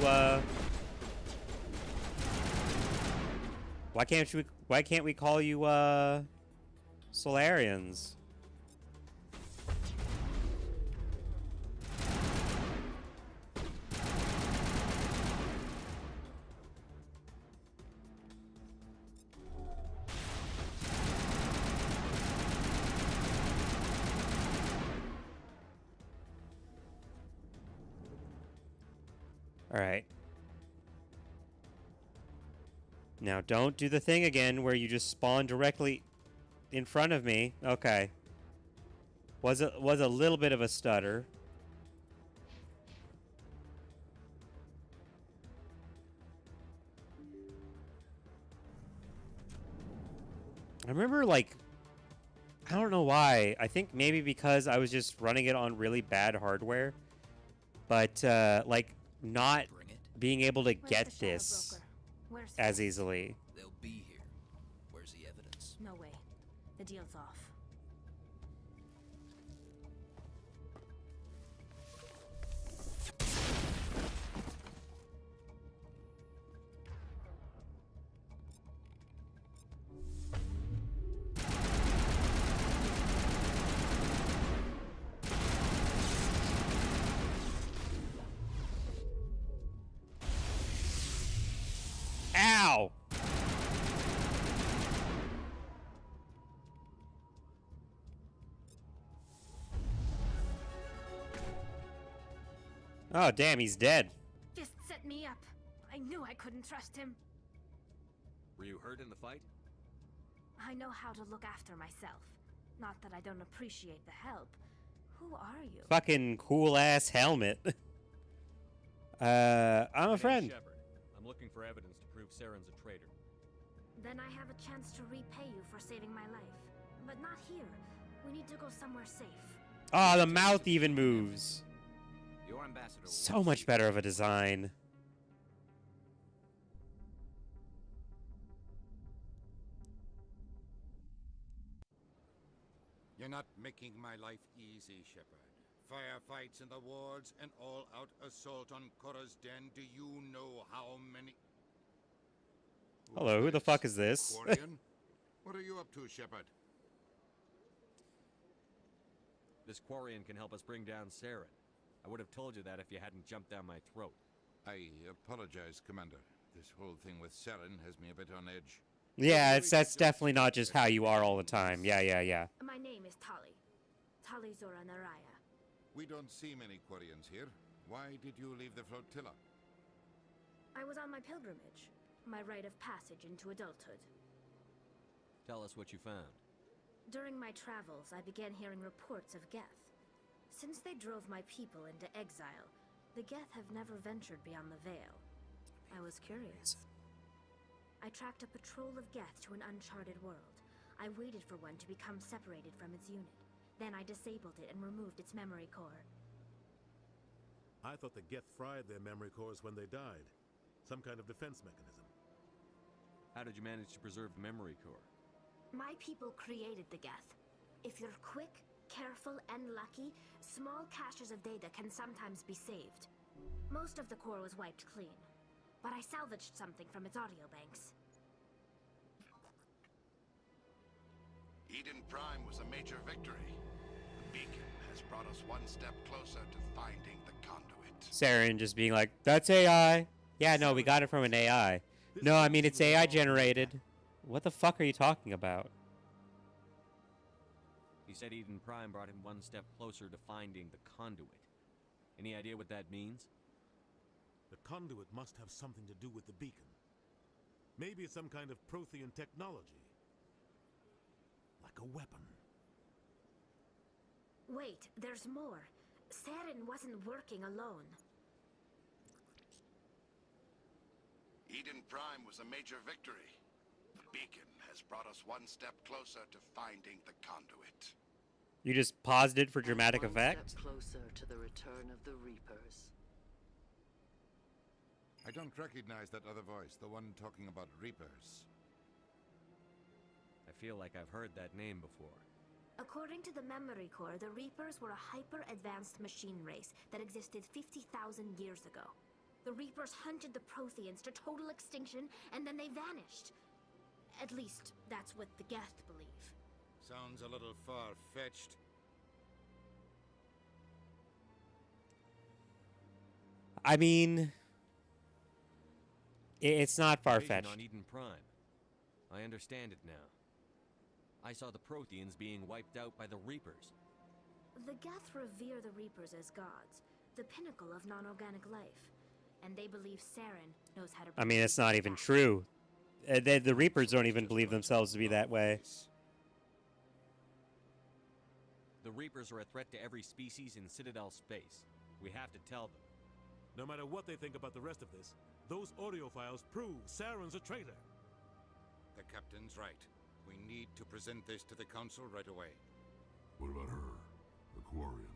why can't we call you, Solarians? Alright. Now, don't do the thing again where you just spawn directly in front of me. Okay. Was a little bit of a stutter. I remember, like, I don't know why. I think maybe because I was just running it on really bad hardware. But, like, not being able to get this as easily. They'll be here. Where's the evidence? No way. The deal's off. Ow! Oh, damn, he's dead. Fist set me up. I knew I couldn't trust him. Were you hurt in the fight? I know how to look after myself. Not that I don't appreciate the help. Who are you? Fucking cool-ass helmet. I'm a friend. Shepard. I'm looking for evidence to prove Saren's a traitor. Then I have a chance to repay you for saving my life. But not here. We need to go somewhere safe. Oh, the mouth even moves. Your ambassador So much better of a design. You're not making my life easy, Shepard. Firefights in the wards, an all-out assault on Korra's den. Do you know how many... Hello, who the fuck is this? Quarian? What are you up to, Shepard? This Quarian can help us bring down Saren. I would have told you that if you hadn't jumped down my throat. I apologize, Commander. This whole thing with Saren has me a bit on edge. Yeah, that's definitely not just how you are all the time. Yeah. My name is Tali. Tali Zora Naraya. We don't see many Quarians here. Why did you leave the flotilla? I was on my pilgrimage. My rite of passage into adulthood. Tell us what you found. During my travels, I began hearing reports of Geth. Since they drove my people into exile, the Geth have never ventured beyond the Veil. I was curious. I tracked a patrol of Geth to an uncharted world. I waited for one to become separated from its unit. Then I disabled it and removed its memory core. I thought the Geth fried their memory cores when they died. Some kind of defense mechanism. How did you manage to preserve the memory core? My people created the Geth. If you're quick, careful, and lucky, small caches of data can sometimes be saved. Most of the core was wiped clean, but I salvaged something from its audio banks. Eden Prime was a major victory. The beacon has brought us one step closer to finding the conduit. Saren just being like, that's AI. Yeah, no, we got it from an AI. No, I mean, it's AI generated. What the fuck are you talking about? He said Eden Prime brought him one step closer to finding the conduit. Any idea what that means? The conduit must have something to do with the beacon. Maybe it's some kind of Prothean technology. Like a weapon. Wait, there's more. Saren wasn't working alone. Eden Prime was a major victory. The beacon has brought us one step closer to finding the conduit. You just paused it for dramatic One effect? step closer to the return of the Reapers. I don't recognize that other voice, the one talking about Reapers. I feel like I've heard that name before. According to the memory core, the Reapers were a hyper-advanced machine race that existed 50,000 years ago. The Reapers hunted the Protheans to total extinction, and then they vanished. At least, that's what the Geth believe. Sounds a little far-fetched. I mean, it's not Vision far-fetched. on Eden Prime. I understand it now. I saw the Protheans being wiped out by the Reapers. The Geth revere the Reapers as gods, the pinnacle of non-organic life. And they believe Saren knows how to... I mean, it's not even true. The Reapers don't even believe themselves to be that way. The Reapers are a threat to every species in Citadel space. We have to tell them. No matter what they think about the rest of this, those audio files prove Saren's a traitor. The captain's right. We need to present this to the council right away. What about her? The Quarian?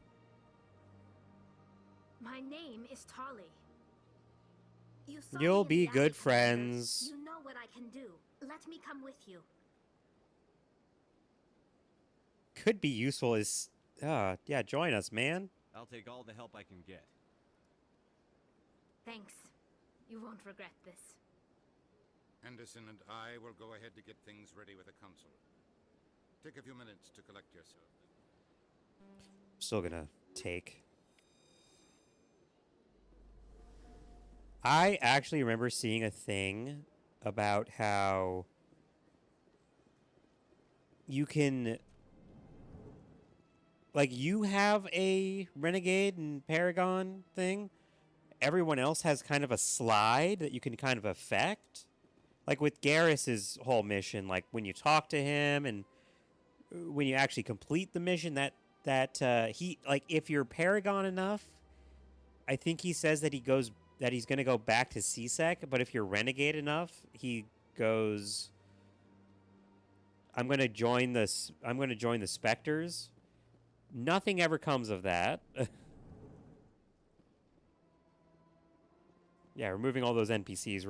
My name is Tali. You saw You'll me in be the good Attic friends. You know what I can do. Let me come with you. Could be useful as... yeah, join us, man. I'll take all the help I can get. Thanks. You won't regret this. Anderson and I will go ahead to get things ready with the council. Take a few minutes to collect yourself. Still gonna take. I actually remember seeing a thing about how you can... Like, you have a Renegade and Paragon thing. Everyone else has kind of a slide that you can kind of affect. Like with Garrus's whole mission, like when you talk to him and when you actually complete the mission, he, like, if you're Paragon enough, I think he says that he's gonna go back to CSEC, but if you're Renegade enough, he goes, I'm gonna join the Spectres. Nothing ever comes of that. Yeah, removing all those NPCs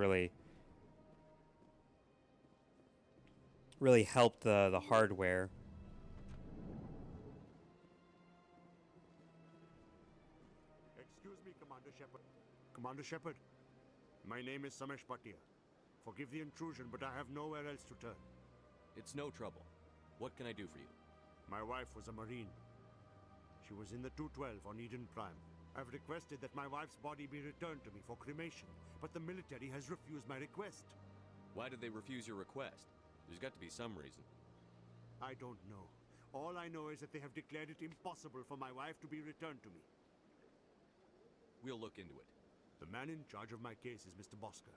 really helped the hardware. Excuse me, Commander Shepard. Commander Shepard, my name is Samesh Bhatia. Forgive the intrusion, but I have nowhere else to turn. It's no trouble. What can I do for you? My wife was a Marine. She was in the 212 on Eden Prime. I've requested that my wife's body be returned to me for cremation, but the military has refused my request. Why did they refuse your request? There's got to be some reason. I don't know. All I know is that they have declared it impossible for my wife to be returned to me. We'll look into it. The man in charge of my case is Mr. Bosker.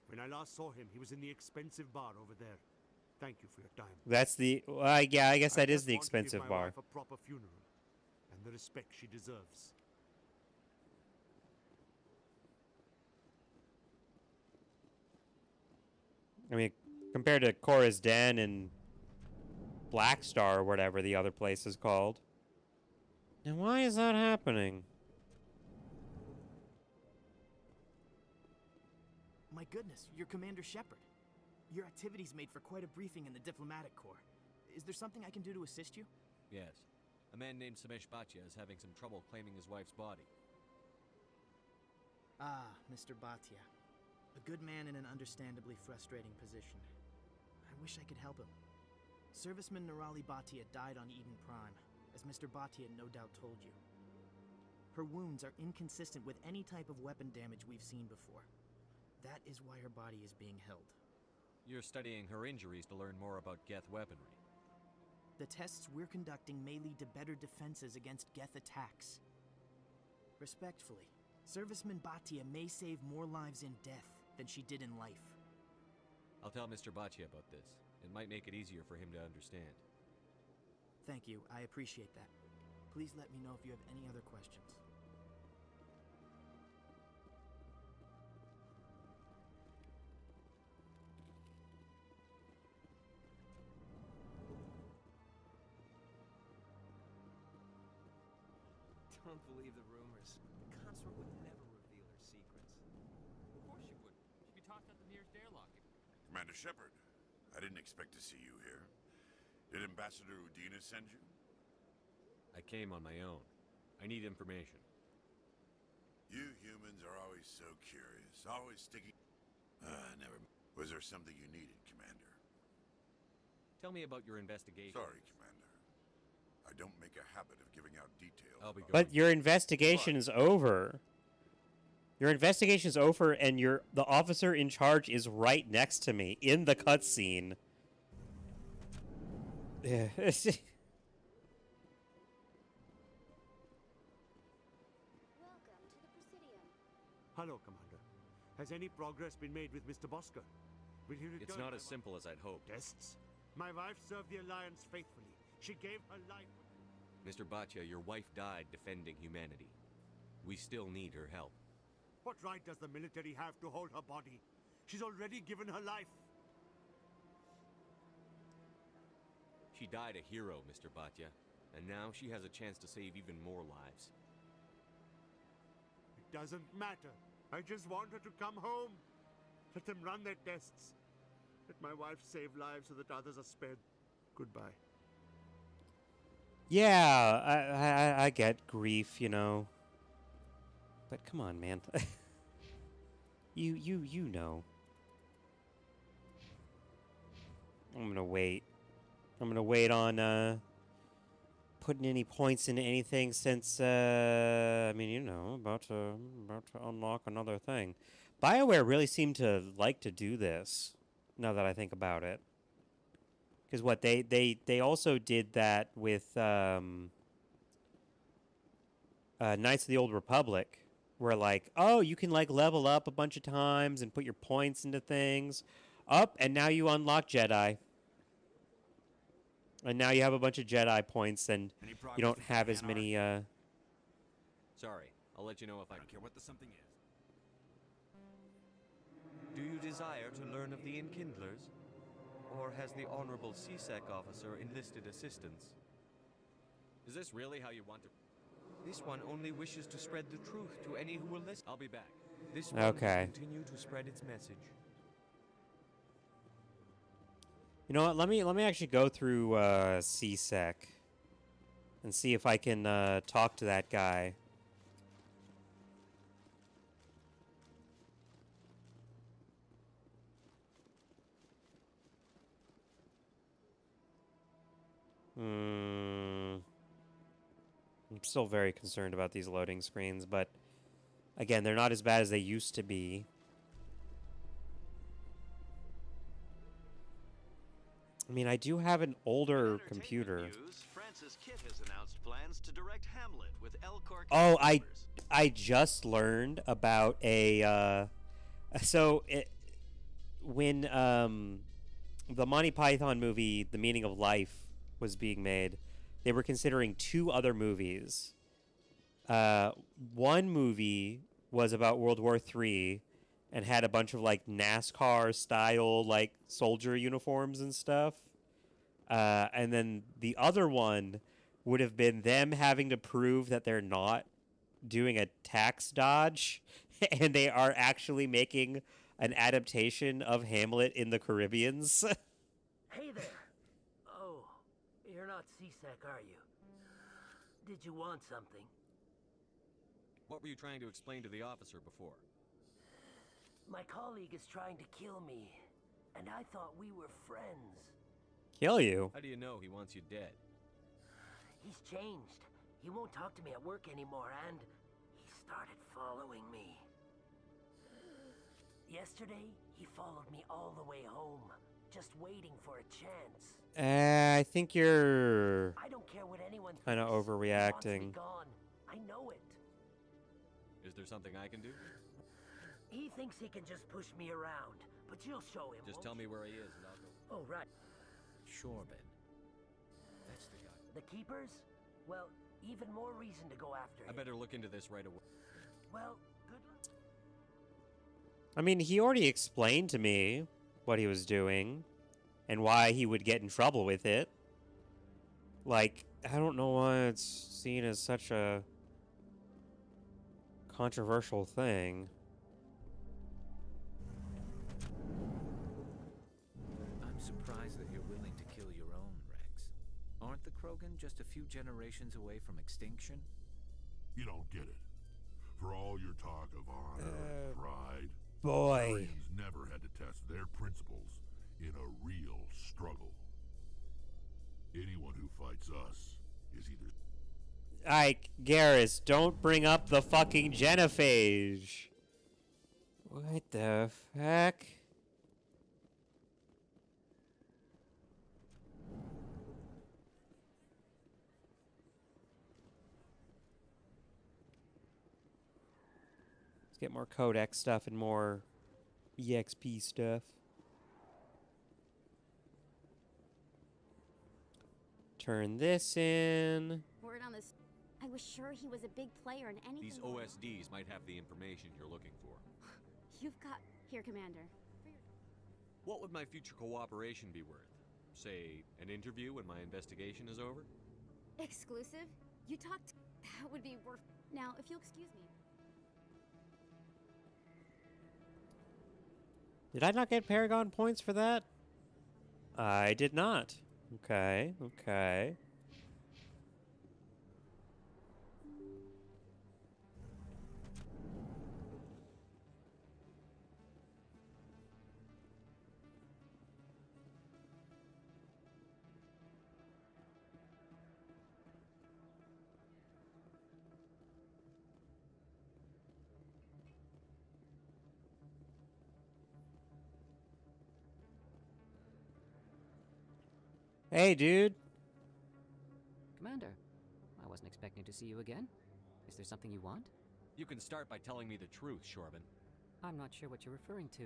When I last saw him, he was in the expensive bar over there. Thank you for your time. That's the... yeah, I guess that is the expensive bar. I want to give my wife a proper funeral, and the respect she deserves. I mean, compared to Cora's Den and Black Star or whatever the other place is called. Now, why is that happening? My goodness, you're Commander Shepard. Your activities made for quite a briefing in the Diplomatic Corps. Is there something I can do to assist you? Yes. A man named Samesh Bhatia is having some trouble claiming his wife's body. Ah, Mr. Bhatia. A good man in an understandably frustrating position. I wish I could help him. Serviceman Nirali Bhatia died on Eden Prime, as Mr. Bhatia no doubt told you. Her wounds are inconsistent with any type of weapon damage we've seen before. That is why her body is being held. You're studying her injuries to learn more about Geth weaponry. The tests we're conducting may lead to better defenses against Geth attacks. Respectfully, Serviceman Bhatia may save more lives in death than she did in life. I'll tell Mr. Bhatia about this. It might make it easier for him to understand. Thank you, I appreciate that. Please let me know if you have any other questions. Don't believe the rumors. The consort would never reveal her secrets. Of course she would. She'd be tossed out the nearest airlock. Commander Shepard, I didn't expect to see you here. Did Ambassador Udina send you? I came on my own. I need information. You humans are always so curious, always sticking... never... Was there something you needed, Commander? Tell me about your investigation. Sorry, Commander. I don't make a habit of giving out details. I'll be going. But your investigation is over. Your investigation is over, and the officer in charge is right next to me in the cutscene. Yeah. Hello, Commander. Has any progress been made with Mr. Bosker? Will he return? It's not as simple as I'd hoped. Tests? My wife served the Alliance faithfully. She gave her life. Mr. Bhatia, your wife died defending humanity. We still need her help. What right does the military have to hold her body? She's already given her life. She died a hero, Mr. Bhatia, and now she has a chance to save even more lives. It doesn't matter. I just want her to come home. Let them run their tests. Let my wife save lives so that others are spared. Goodbye. Yeah, I get grief, you know. But come on, man. You know. I'm gonna wait. I'm gonna wait on putting any points into anything since I mean, you know, about to unlock another thing. BioWare really seemed to like to do this. Now that I think about it. Because what they also did that with Knights of the Old Republic, where like, oh, you can like level up a bunch of times and put your points into things, and now you unlock Jedi, and now you have a bunch of Jedi points, and you don't have as many. Sorry, I'll let you know if I don't care what the something is. Do you desire to learn of the Enkindlers? Or has the Honorable CSEC officer enlisted assistance? Is this really how you want to... This one only wishes to spread the truth to any who will listen. I'll be back. This one Okay. will continue to spread its message. You know what? Let me actually go through CSEC and see if I can talk to that guy. I'm still very concerned about these loading screens, but again, they're not as bad as they used to be. I mean, I do have an older computer. News, Francis Kidd has announced plans to direct Hamlet with Elcor. Oh, I just learned about a when the Monty Python movie The Meaning of Life was being made, they were considering two other movies. One movie was about World War III, and had a bunch of like NASCAR style like soldier uniforms and stuff. And then the other one would have been them having to prove that they're not doing a tax dodge and they are actually making an adaptation of Hamlet in the Caribbeans. Hey there. Oh, you're not CSEC, are you? Did you want something? What were you trying to explain to the officer before? My colleague is trying to kill me, and I thought we were friends. Kill you? How do you know he wants you dead? He's changed. He won't talk to me at work anymore, and he started following me. Yesterday, he followed me all the way home, just waiting for a chance. I think you're I don't care what anyone kind of thinks. He overreacting. wants me gone. I know it. Is there something I can do? He thinks he can just push me around, but you'll show him. Just won't tell me you? where he is and I'll go. Oh, right. Shorben. That's the guy. The Keepers? Well, even more reason to go after I him. better look into this right away. Well, good luck. I mean, he already explained to me what he was doing and why he would get in trouble with it. Like, I don't know why it's seen as such a controversial thing. I'm surprised that you're willing to kill your own, Rex. Aren't the Krogan just a few generations away from extinction? You don't get it. For all your talk of honor and pride, boy. Therians never had to test their principles in a real struggle. Anyone who fights us is either... Ike, Garrus, don't bring up the fucking genophage. What the fuck? Let's get more Codex stuff and more EXP stuff. Turn this in. Word on this. I was sure he was a big player in anything. These OSDs might have the information you're looking for. You've got... Here, Commander. What would my future cooperation be worth? Say, an interview when my investigation is over? Exclusive? You talked... That would be worth... Now, if you'll excuse me. Did I not get Paragon points for that? I did not. Okay, okay. Hey, dude. Commander, I wasn't expecting to see you again. Is there something you want? You can start by telling me the truth, Shorben. I'm not sure what you're referring to.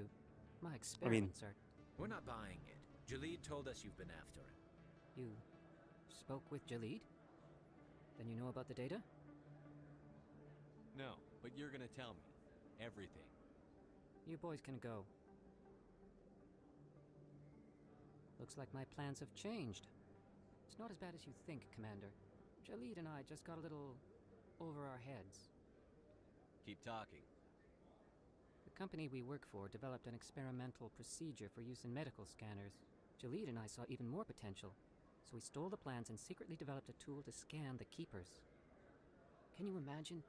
My experiments are... We're not buying it. Jalid told us you've been after him. You spoke with Jalid? Then you know about the data? No, but you're gonna tell me. Everything. You boys can go. Looks like my plans have changed. It's not as bad as you think, Commander. Jalid and I just got a little over our heads. Keep talking. The company we work for developed an experimental procedure for use in medical scanners. Jalid and I saw even more potential, so we stole the plans and secretly developed a tool to scan the Keepers. Can you imagine?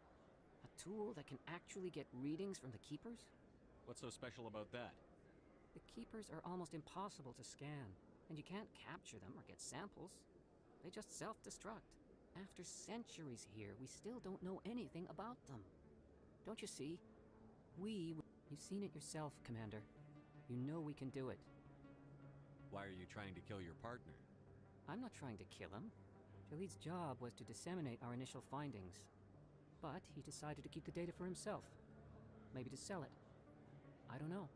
A tool that can actually get readings from the Keepers? What's so special about that? The Keepers are almost impossible to scan, and you can't capture them or get samples. They just self-destruct. After centuries here, we still don't know anything about them. Don't you see? You've seen it yourself, Commander. You know we can do it. Why are you trying to kill your partner? I'm not trying to kill him. Jalid's job was to disseminate our initial findings. But he decided to keep the data for himself. Maybe to sell it. I don't know.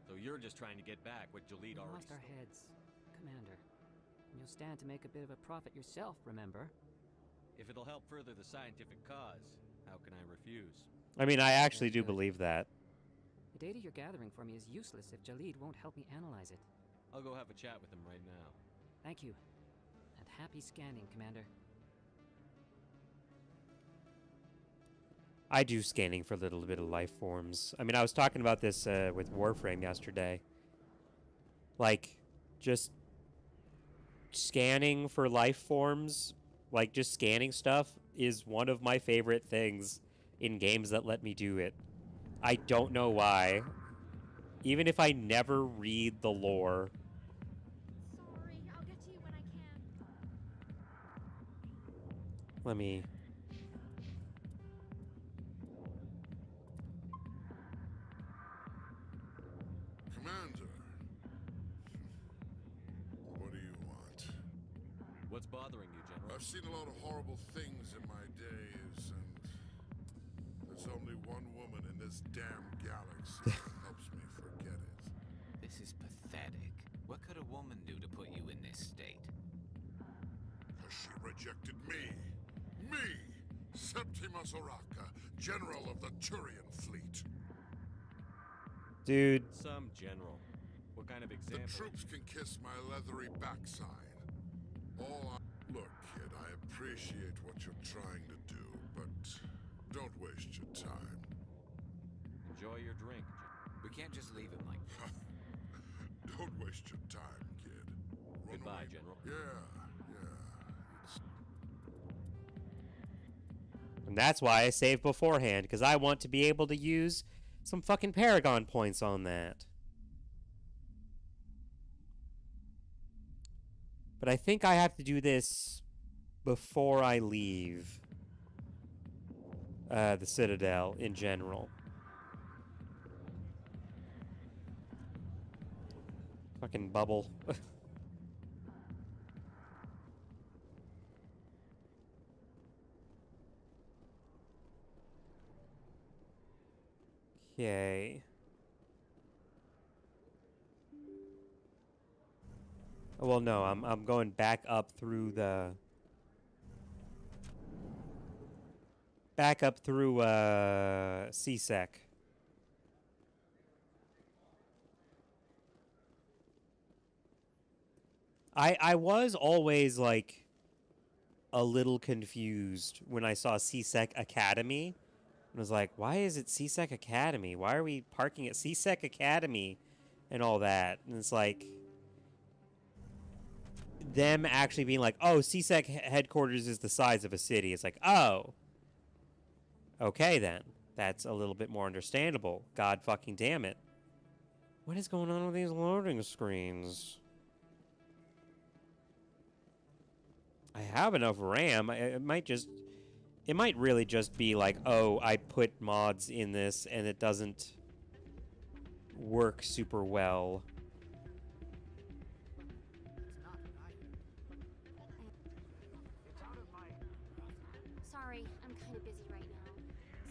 So you're just trying to get back what Jalid We already lost our stole. heads, Commander. And you'll stand to make a bit of a profit yourself, remember? If it'll help further the scientific cause, how can I refuse? I mean, I actually do believe that. The data you're gathering for me is useless if Jalid won't help me analyze it. I'll go have a chat with him right now. Thank you. And happy scanning, Commander. I do scanning for a little bit of life forms. I mean, I was talking about this with Warframe yesterday. Like, just scanning for life forms, like just scanning stuff, is one of my favorite things in games that let me do it. I don't know why. Even if I never read the lore. Sorry, I'll get to you when I can. Let me... Commander. What do you want? What's bothering you, General? I've seen a lot of horrible things in my days, and there's only one woman in this damn galaxy that helps me forget it. This is pathetic. What could a woman do to put you in this state? Because she rejected me. Me! Septimus Oraka, General of the Turian Fleet. Dude. Some general. What kind of example? The troops can kiss my leathery backside. Look, kid, I appreciate what you're trying to do, but don't waste your time. Enjoy your drink. We can't just leave him like this. Don't waste your time, kid. Run Goodbye, away. General. And that's why I saved beforehand, because I want to be able to use some fucking Paragon points on that. But I think I have to do this before I leave the Citadel in general. Fucking bubble. Okay. Oh, well, no, I'm going back up through the... Back up through, CSEC. I was always, like, a little confused when I saw CSEC Academy. And was like, why is it CSEC Academy? Why are we parking at CSEC Academy and all that? And it's like... them actually being like, oh, CSEC headquarters is the size of a city. It's like, oh. Okay, then. That's a little bit more understandable. God fucking damn it. What is going on with these loading screens? I have enough RAM. It might really just be like, oh, I put mods in this and it doesn't work super well. Sorry, I'm kind of busy right now.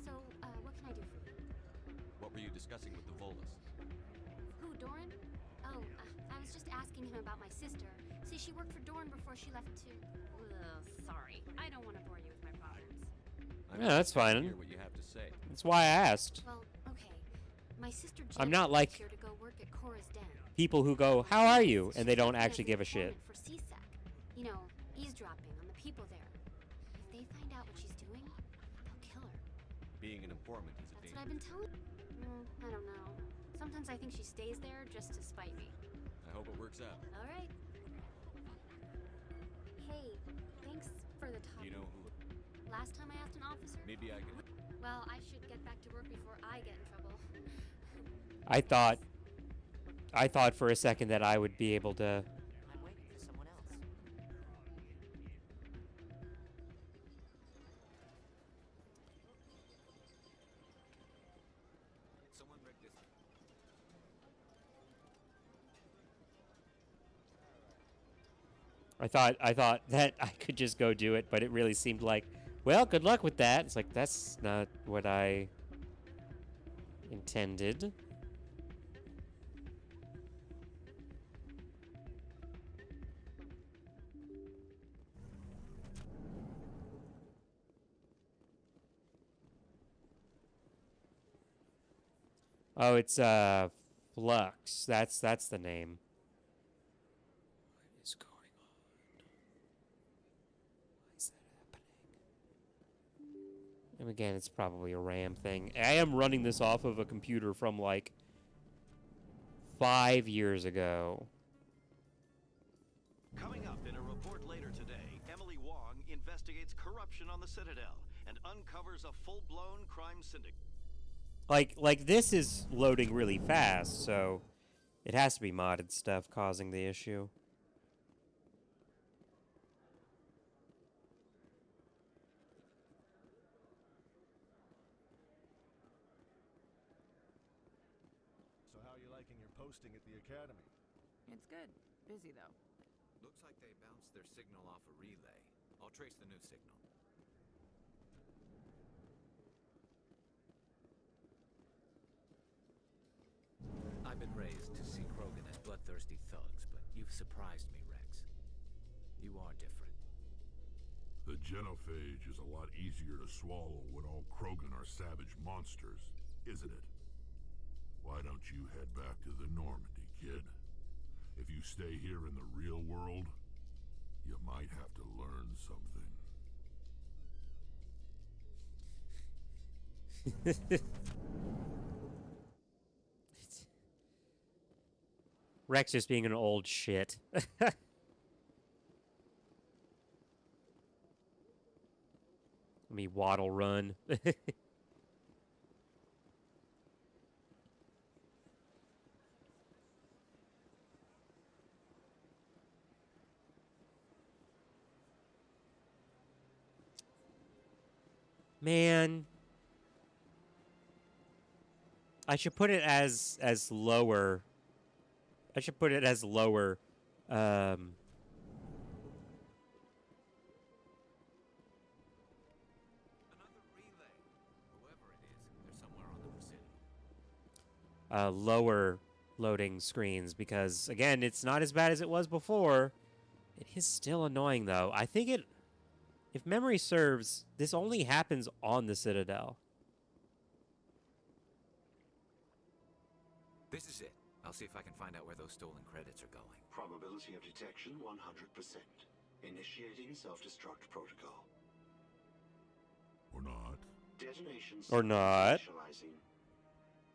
So, what can I do for you? What were you discussing with the Volus? Who, Doran? Oh, I was just asking him about my sister. See, she worked for Doran before she left to... sorry, I don't want to bore you with my problems. Yeah, that's fine. Hear what you have to say. That's why I asked. Well, okay. My sister I'm Jen not like here to go work at Cora's Den. people who go, how are you? And they don't actually give a shit. For CSEC. You know, eavesdropping on the people there. If they find out what she's doing, they'll kill her. Being an informant is a That's danger. what I've been telling. I don't know. Sometimes I think she stays there just to spite me. I hope it works out. All right. Hey, thanks for the talk. You know who? Last time I asked an officer? Maybe I can... Well, I should get back to work before I get in trouble. I thought for a second that I would be able to... I'm waiting for someone else. Someone rig this. I thought that I could just go do it, but it really seemed like, well, good luck with that. It's like, that's not what I intended. Oh, it's Flux. That's the name. What is going on? Why is that happening? And again, it's probably a RAM thing. I am running this off of a computer from like 5 years ago. Coming up in a report later today, Emily Wong investigates corruption on the Citadel and uncovers a full-blown crime syndicate. Like this is loading really fast, so it has to be modded stuff causing the issue. So how are you liking your posting at the academy? It's good. Busy, though. Looks like they bounced their signal off a relay. I'll trace the new signal. I've been raised to see Krogan as bloodthirsty thugs, but you've surprised me, Rex. You are different. The genophage is a lot easier to swallow when all Krogan are savage monsters, isn't it? Why don't you head back to the Normandy, kid? If you stay here in the real world, you might have to learn something. Rex just being an old shit. Let me waddle run. Man, I should put it as lower. I should put it as lower. Lower loading screens, because again, it's not as bad as it was before. It is still annoying though. I think it, if memory serves, this only happens on the Citadel. This is it. I'll see if I can find out where those stolen credits are going. Probability of detection 100%. Initiating self-destruct protocol. Or not. Detonation Or not. initializing.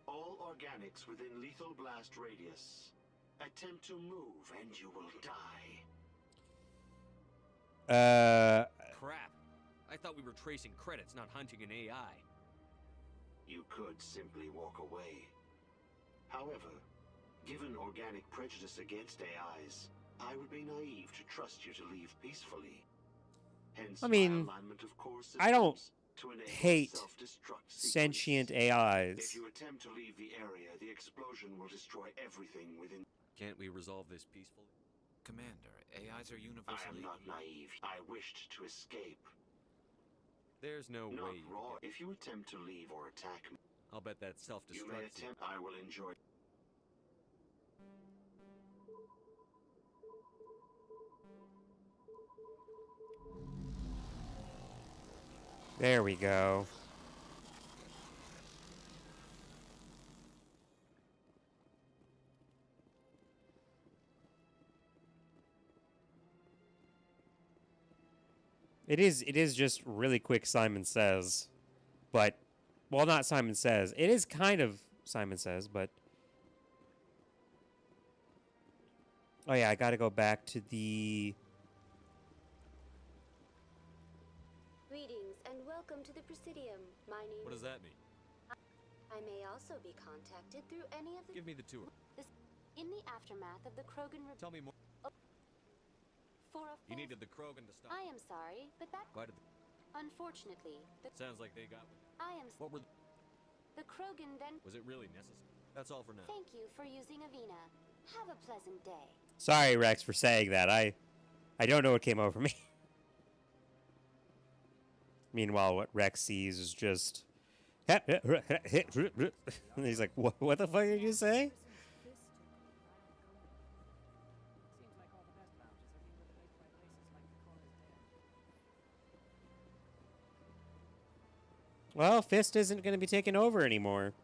All organics within lethal blast radius. Attempt to move and you will die. Crap. I thought we were tracing credits, not hunting an AI. You could simply walk away. However, given organic prejudice against AIs, I would be naive to trust you to leave peacefully. Hence, I mean, my alignment of core I don't systems to enable hate self-destruct sentient sequence. AIs. If you attempt to leave the area, the explosion will destroy everything within. Can't we resolve this peacefully? Commander, AIs are I universally... am not naive. I wished to escape. There's no Not way. raw. If you attempt to leave or attack me, I'll bet that you self-destruct. may attempt. I will enjoy. There we go. It is just really quick Simon Says. But, well, not Simon Says. It is kind of Simon Says, but... Oh yeah, I gotta go back to the... Greetings and welcome to the Presidium. My name What is... does that mean? I may also be contacted through any of the... Give me the tour. In the aftermath of the Krogan... Tell me more. For a You needed the Krogan to stop. I am sorry, but that... Why did Unfortunately, the... Sounds like they got... I am... What were... The Krogan then... Was it really necessary? That's all for now. Thank you for using Avina. Have a pleasant day. Sorry, Rex, for saying that. I don't know what came over me. Meanwhile, what Rex sees is just... And he's like, what the fuck did you say? Well, Fist isn't going to be taken over anymore.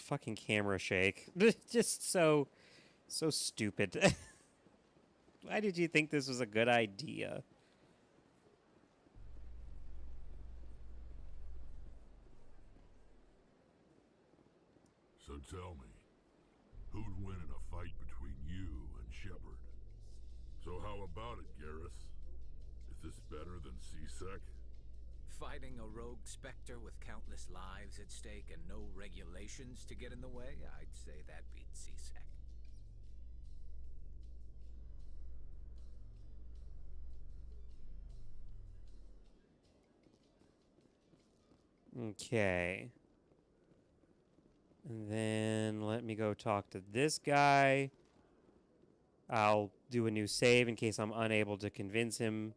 fucking camera shake. Just so stupid. Why did you think this was a good idea? So tell me, who'd win in a fight between you and Shepard? So how about it, Garrus? Is this better than C-Sec? Fighting a rogue Spectre with countless lives at stake and no regulations to get in the way? I'd say that beats C-Sec. Okay. And then let me go talk to this guy. I'll do a new save in case I'm unable to convince him.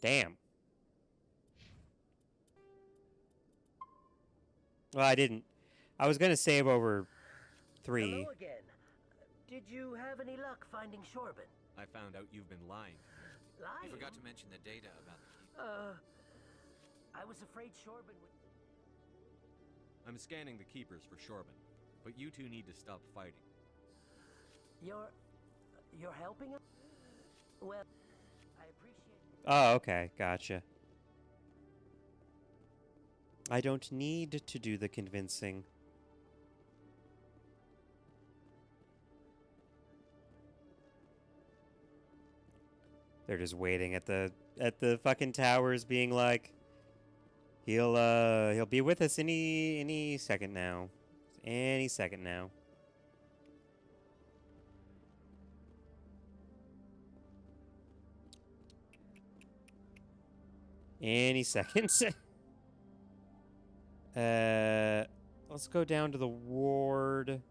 Damn. Well, I didn't. I was gonna save over 3. Hello again. Did you have any luck finding Shorben? I found out you've been lying. Lying? You forgot to mention the data about the I was afraid Shorben would... I'm scanning the keepers for Shorben, but you two need to stop fighting. You're helping him? Well, I appreciate... Oh, okay. Gotcha. I don't need to do the convincing. They're just waiting at the fucking towers, being like, he'll be with us any second now, any second now. Any second. Let's go down to the ward.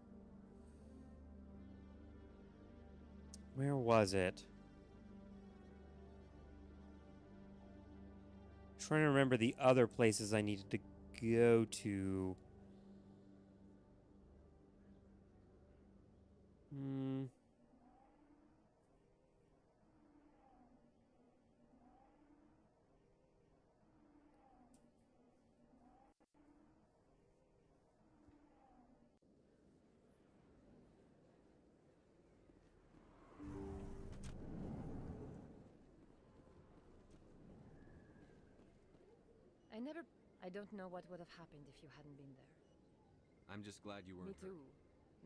Where was it? Trying to remember the other places I needed to go to. I don't know what would have happened if you hadn't been there. I'm just glad you weren't Me too.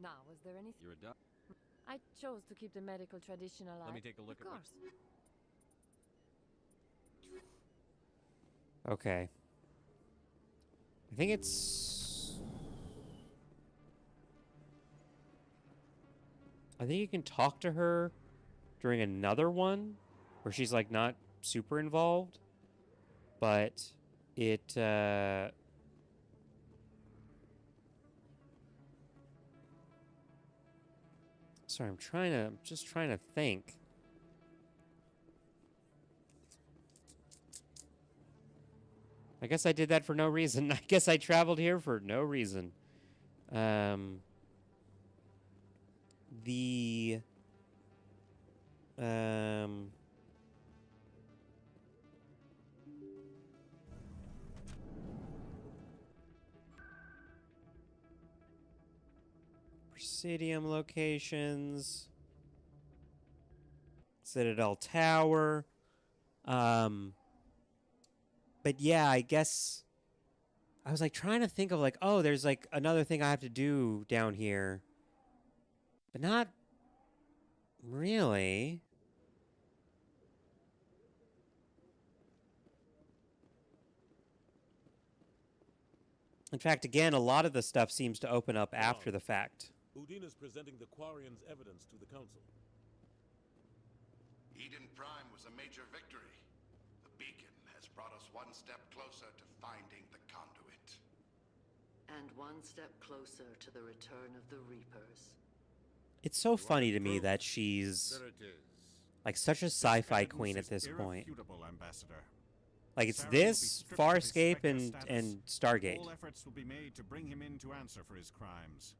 Now, was there anything? You're a duck. I chose to keep the medical tradition alive. Let me take a look of at course. Okay. I think it's... I think you can talk to her during another one where she's like not super involved, but it sorry, I'm just trying to think. I guess I did that for no reason. I guess I traveled here for no reason. Presidium locations. Citadel Tower. But yeah, I guess I was like trying to think of like, oh, there's like another thing I have to do down here. But not really. In fact, again, a lot of the stuff seems to open up after the fact. Udina's presenting the Quarian's evidence to the Council. Eden Prime was a major victory. The beacon has brought us one step closer to finding the conduit. And one step closer to the return of the Reapers. It's so funny to me that she's like such a sci-fi queen at this point. Ambassador. Like it's this, Farscape, and Stargate. All efforts will be made to bring him in to answer for his crimes.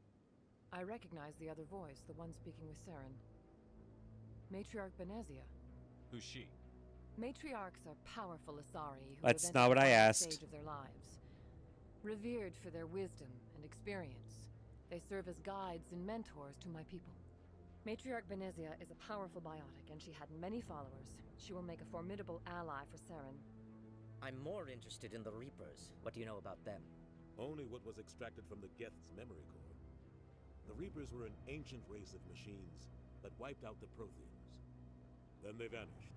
I recognize the other voice, the one speaking with Saren. Matriarch Benezia. Who's she? Matriarchs are powerful Asari who That's have not entered what the I final asked. stage of their lives. Revered for their wisdom and experience, they serve as guides and mentors to my people. Matriarch Benezia is a powerful biotic, and she had many followers. She will make a formidable ally for Saren. I'm more interested in the Reapers. What do you know about them? Only what was extracted from the Geth's memory core. The Reapers were an ancient race of machines that wiped out the Protheans. Then they vanished.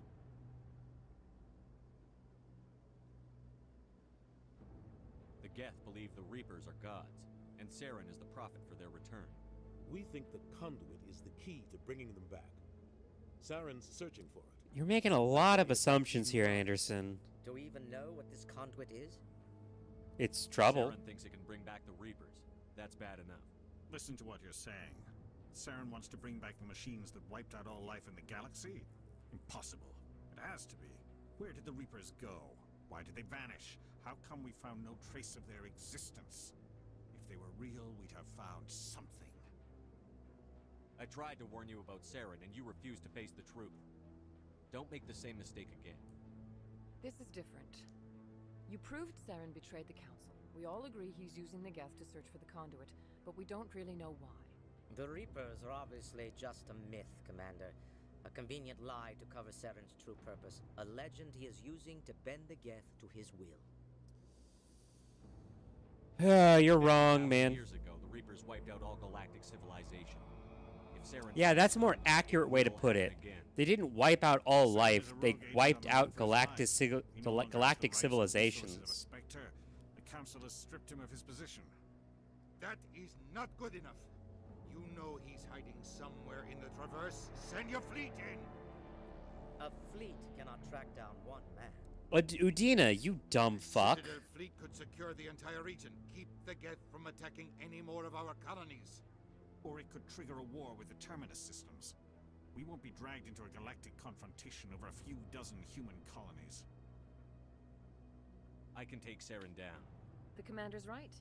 The Geth believe the Reapers are gods, and Saren is the prophet for their return. We think the conduit is the key to bringing them back. Saren's searching for it. You're making a lot of assumptions here, Anderson. Do we even know what this conduit is? It's trouble. Saren thinks it can bring back the Reapers. That's bad enough. Listen to what you're saying. Saren wants to bring back the machines that wiped out all life in the galaxy? Impossible. It has to be. Where did the Reapers go? Why did they vanish? How come we found no trace of their existence? If they were real, we'd have found something. I tried to warn you about Saren, and you refused to face the truth. Don't make the same mistake again. This is different. You proved Saren betrayed the Council. We all agree he's using the Geth to search for the conduit, but we don't really know why. The Reapers are obviously just a myth, Commander. A convenient lie to cover Saren's true purpose. A legend he is using to bend the Geth to his will. You're wrong, man. Years ago, the Reapers wiped out all galactic civilization. If Saren Yeah, that's a more accurate way to put it. They didn't wipe out all life. They wiped out galactic civilizations. Spectre, the Council has stripped him of his position. That is not good enough. You know he's hiding somewhere in the Traverse. Send your fleet in! A fleet cannot track down one man. Udina, you dumb fuck. Citadel fleet could secure the entire region. Keep the Geth from attacking any more of our colonies. Or it could trigger a war with the Terminus systems. We won't be dragged into a galactic confrontation over a few dozen human colonies. I can take Saren down. The Commander's right.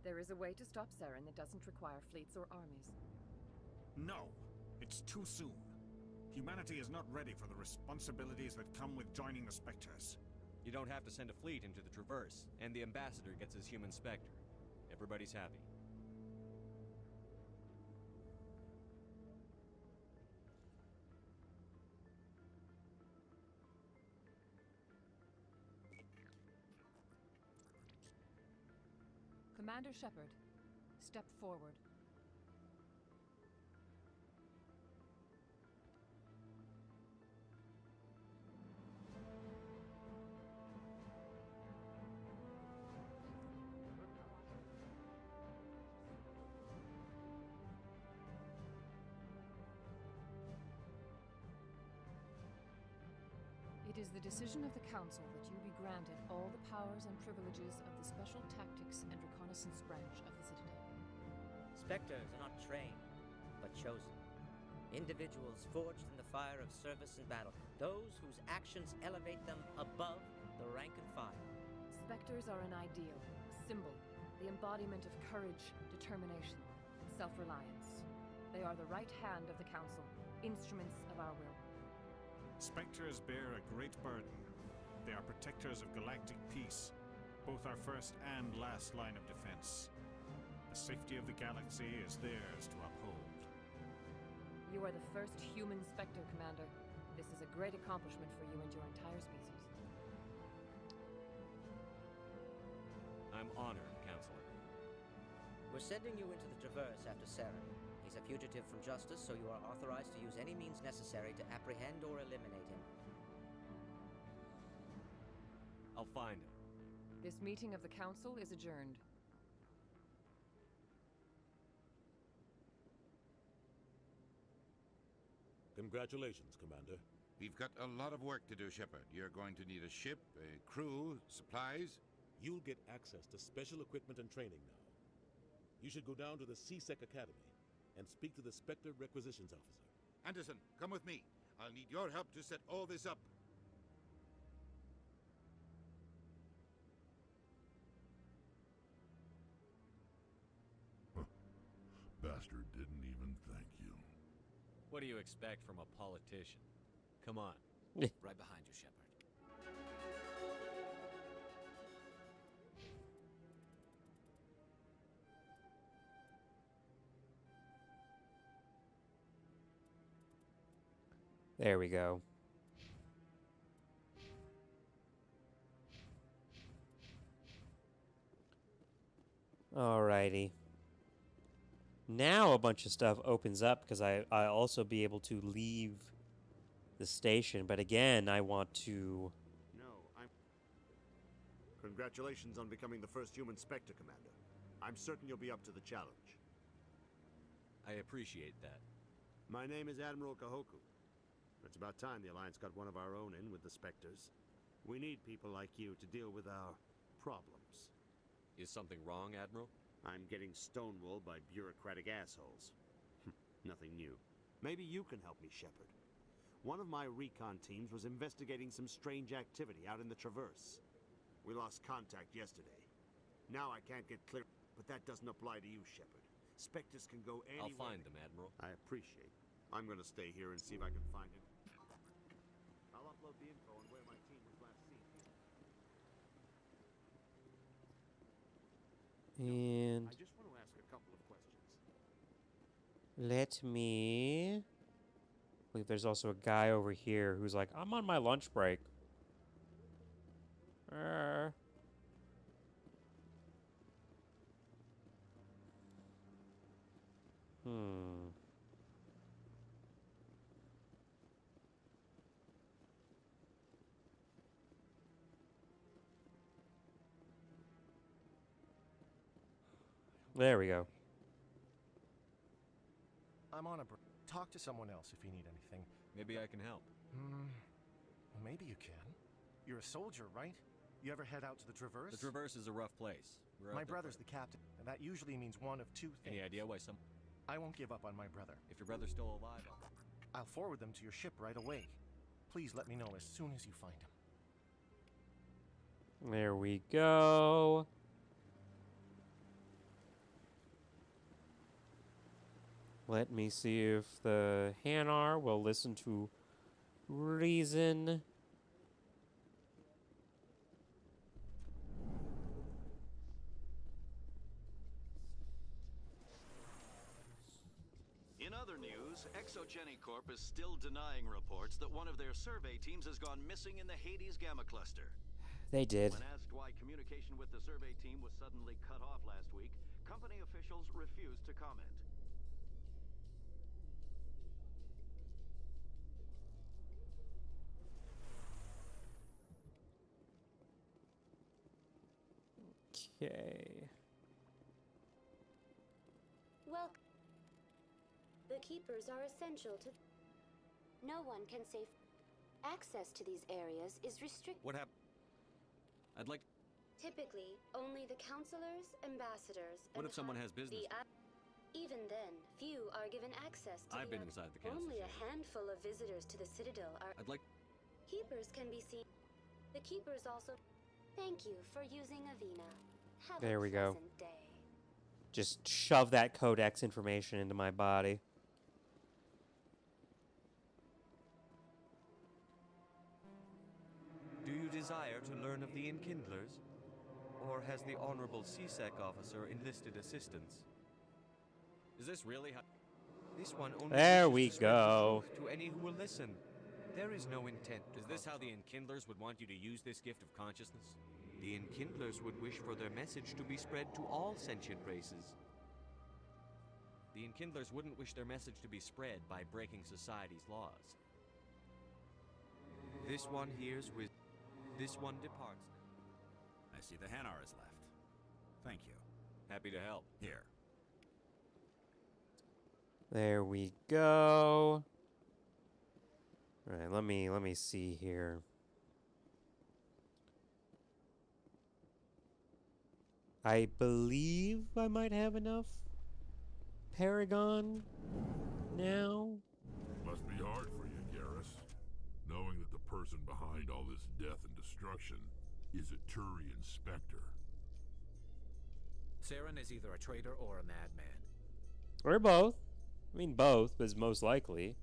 There is a way to stop Saren that doesn't require fleets or armies. No, it's too soon. Humanity is not ready for the responsibilities that come with joining the Spectres. You don't have to send a fleet into the Traverse, and the Ambassador gets his human Spectre. Everybody's happy. Commander Shepard, step forward. It is the decision of the Council that you be granted all the powers and privileges of the Special Tactics and Reconnaissance Branch of the Citadel. Spectres are not trained, but chosen. Individuals forged in the fire of service and battle. Those whose actions elevate them above the rank and file. Spectres are an ideal, a symbol, the embodiment of courage, determination, and self-reliance. They are the right hand of the Council, instruments of our will. Spectres bear a great burden. They are protectors of galactic peace, both our first and last line of defense. The safety of the galaxy is theirs to uphold. You are the first human Spectre, Commander. This is a great accomplishment for you and your entire species. I'm honored, Counselor. We're sending you into the Traverse after Saren. He's a fugitive from justice, so you are authorized to use any means necessary to apprehend or eliminate him. I'll find him. This meeting of the Council is adjourned. Congratulations, Commander. We've got a lot of work to do, Shepard. You're going to need a ship, a crew, supplies. You'll get access to special equipment and training now. You should go down to the C-Sec Academy and speak to the Spectre Requisitions Officer. Anderson, come with me. I'll need your help to set all this up. Bastard didn't even thank you. What do you expect from a politician? Come on, Right behind you, Shepard. There we go. Alrighty. Now a bunch of stuff opens up because I'll also be able to leave the station. But again, I want to... Congratulations on becoming the first human Spectre, Commander. I'm certain you'll be up to the challenge. I appreciate that. My name is Admiral Kahoku. It's about time the Alliance got one of our own in with the Spectres. We need people like you to deal with our problems. Is something wrong, Admiral? I'm getting stonewalled by bureaucratic assholes. Nothing new. Maybe you can help me, Shepard. One of my recon teams was investigating some strange activity out in the Traverse. We lost contact yesterday. Now I can't get clear, but that doesn't apply to you, Shepard. Spectres can go anywhere. I'll find them, Admiral. I appreciate. I'm gonna stay here and see if I can find him. I'll upload the info on where my team was last seen. And I just want to ask a couple of questions. let me... I believe there's also a guy over here who's like, I'm on my lunch break. There we go. I'm on a break. Talk to someone else if you need anything. Maybe I can help. Well, maybe you can. You're a soldier, right? You ever head out to the Traverse? The Traverse is a rough place. My brother's the captain, and that usually means one of two things. Any idea why some... I won't give up on my brother. If your brother's still alive, I'll forward them to your ship right away. Please let me know as soon as you find him. There we go. Let me see if the Hanar will listen to reason. In other news, Exogeny Corp is still denying reports that one of their survey teams has gone missing in the Hades Gamma Cluster. They did. When asked why communication with the survey team was suddenly cut off last week, company officials refused to comment. Okay. Well, the Keepers are essential to... No one can safe... Access to these areas is restricted. What happened? I'd like... Typically, only the counselors, ambassadors, What and if someone has business? Even then, few are given access to I've been inside the council Only a chamber. handful of visitors to the Citadel are... I'd like... Keepers can be seen... The Keepers also... Thank you for using Avina. Have There a we go. pleasant day. Just shove that codex information into my body. Do you desire to learn of the Enkindlers? Or has the Honorable C-Sec officer enlisted assistance? Is this really how... This one only There wishes we to spread the go. truth to any who will listen. There is no intent to Is this how the Enkindlers would want you to use this gift of consciousness? The Enkindlers would wish for their message to be spread to all sentient races. The Enkindlers wouldn't wish their message to be spread by breaking society's laws. This one hears with... This one departs. I see the Hanar is left. Thank you. Happy to help. Here. There we go. All right, let me see here. I believe I might have enough Paragon now. Must be hard for you, Garrus, knowing that the person behind all this death and destruction is a Turian Spectre. Saren is either a traitor or a madman. Or both. I mean, both is most likely.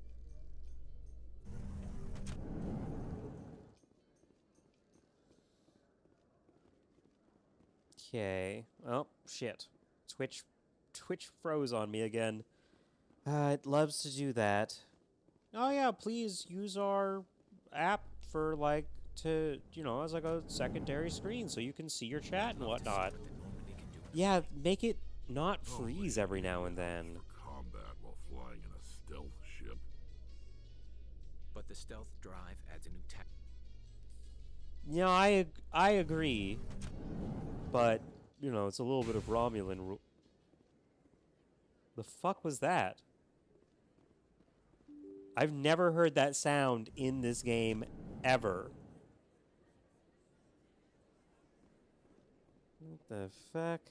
Okay. Oh, shit. Twitch froze on me again. It loves to do that. Oh yeah, please use our app for like as like a secondary screen so you can see your chat and whatnot. Yeah, make it not freeze every now and then. Combat while flying in a stealth ship. But the stealth drive adds a new tech. Yeah, I agree. But, it's a little bit of Romulan rule. The fuck was that? I've never heard that sound in this game ever. What the fuck?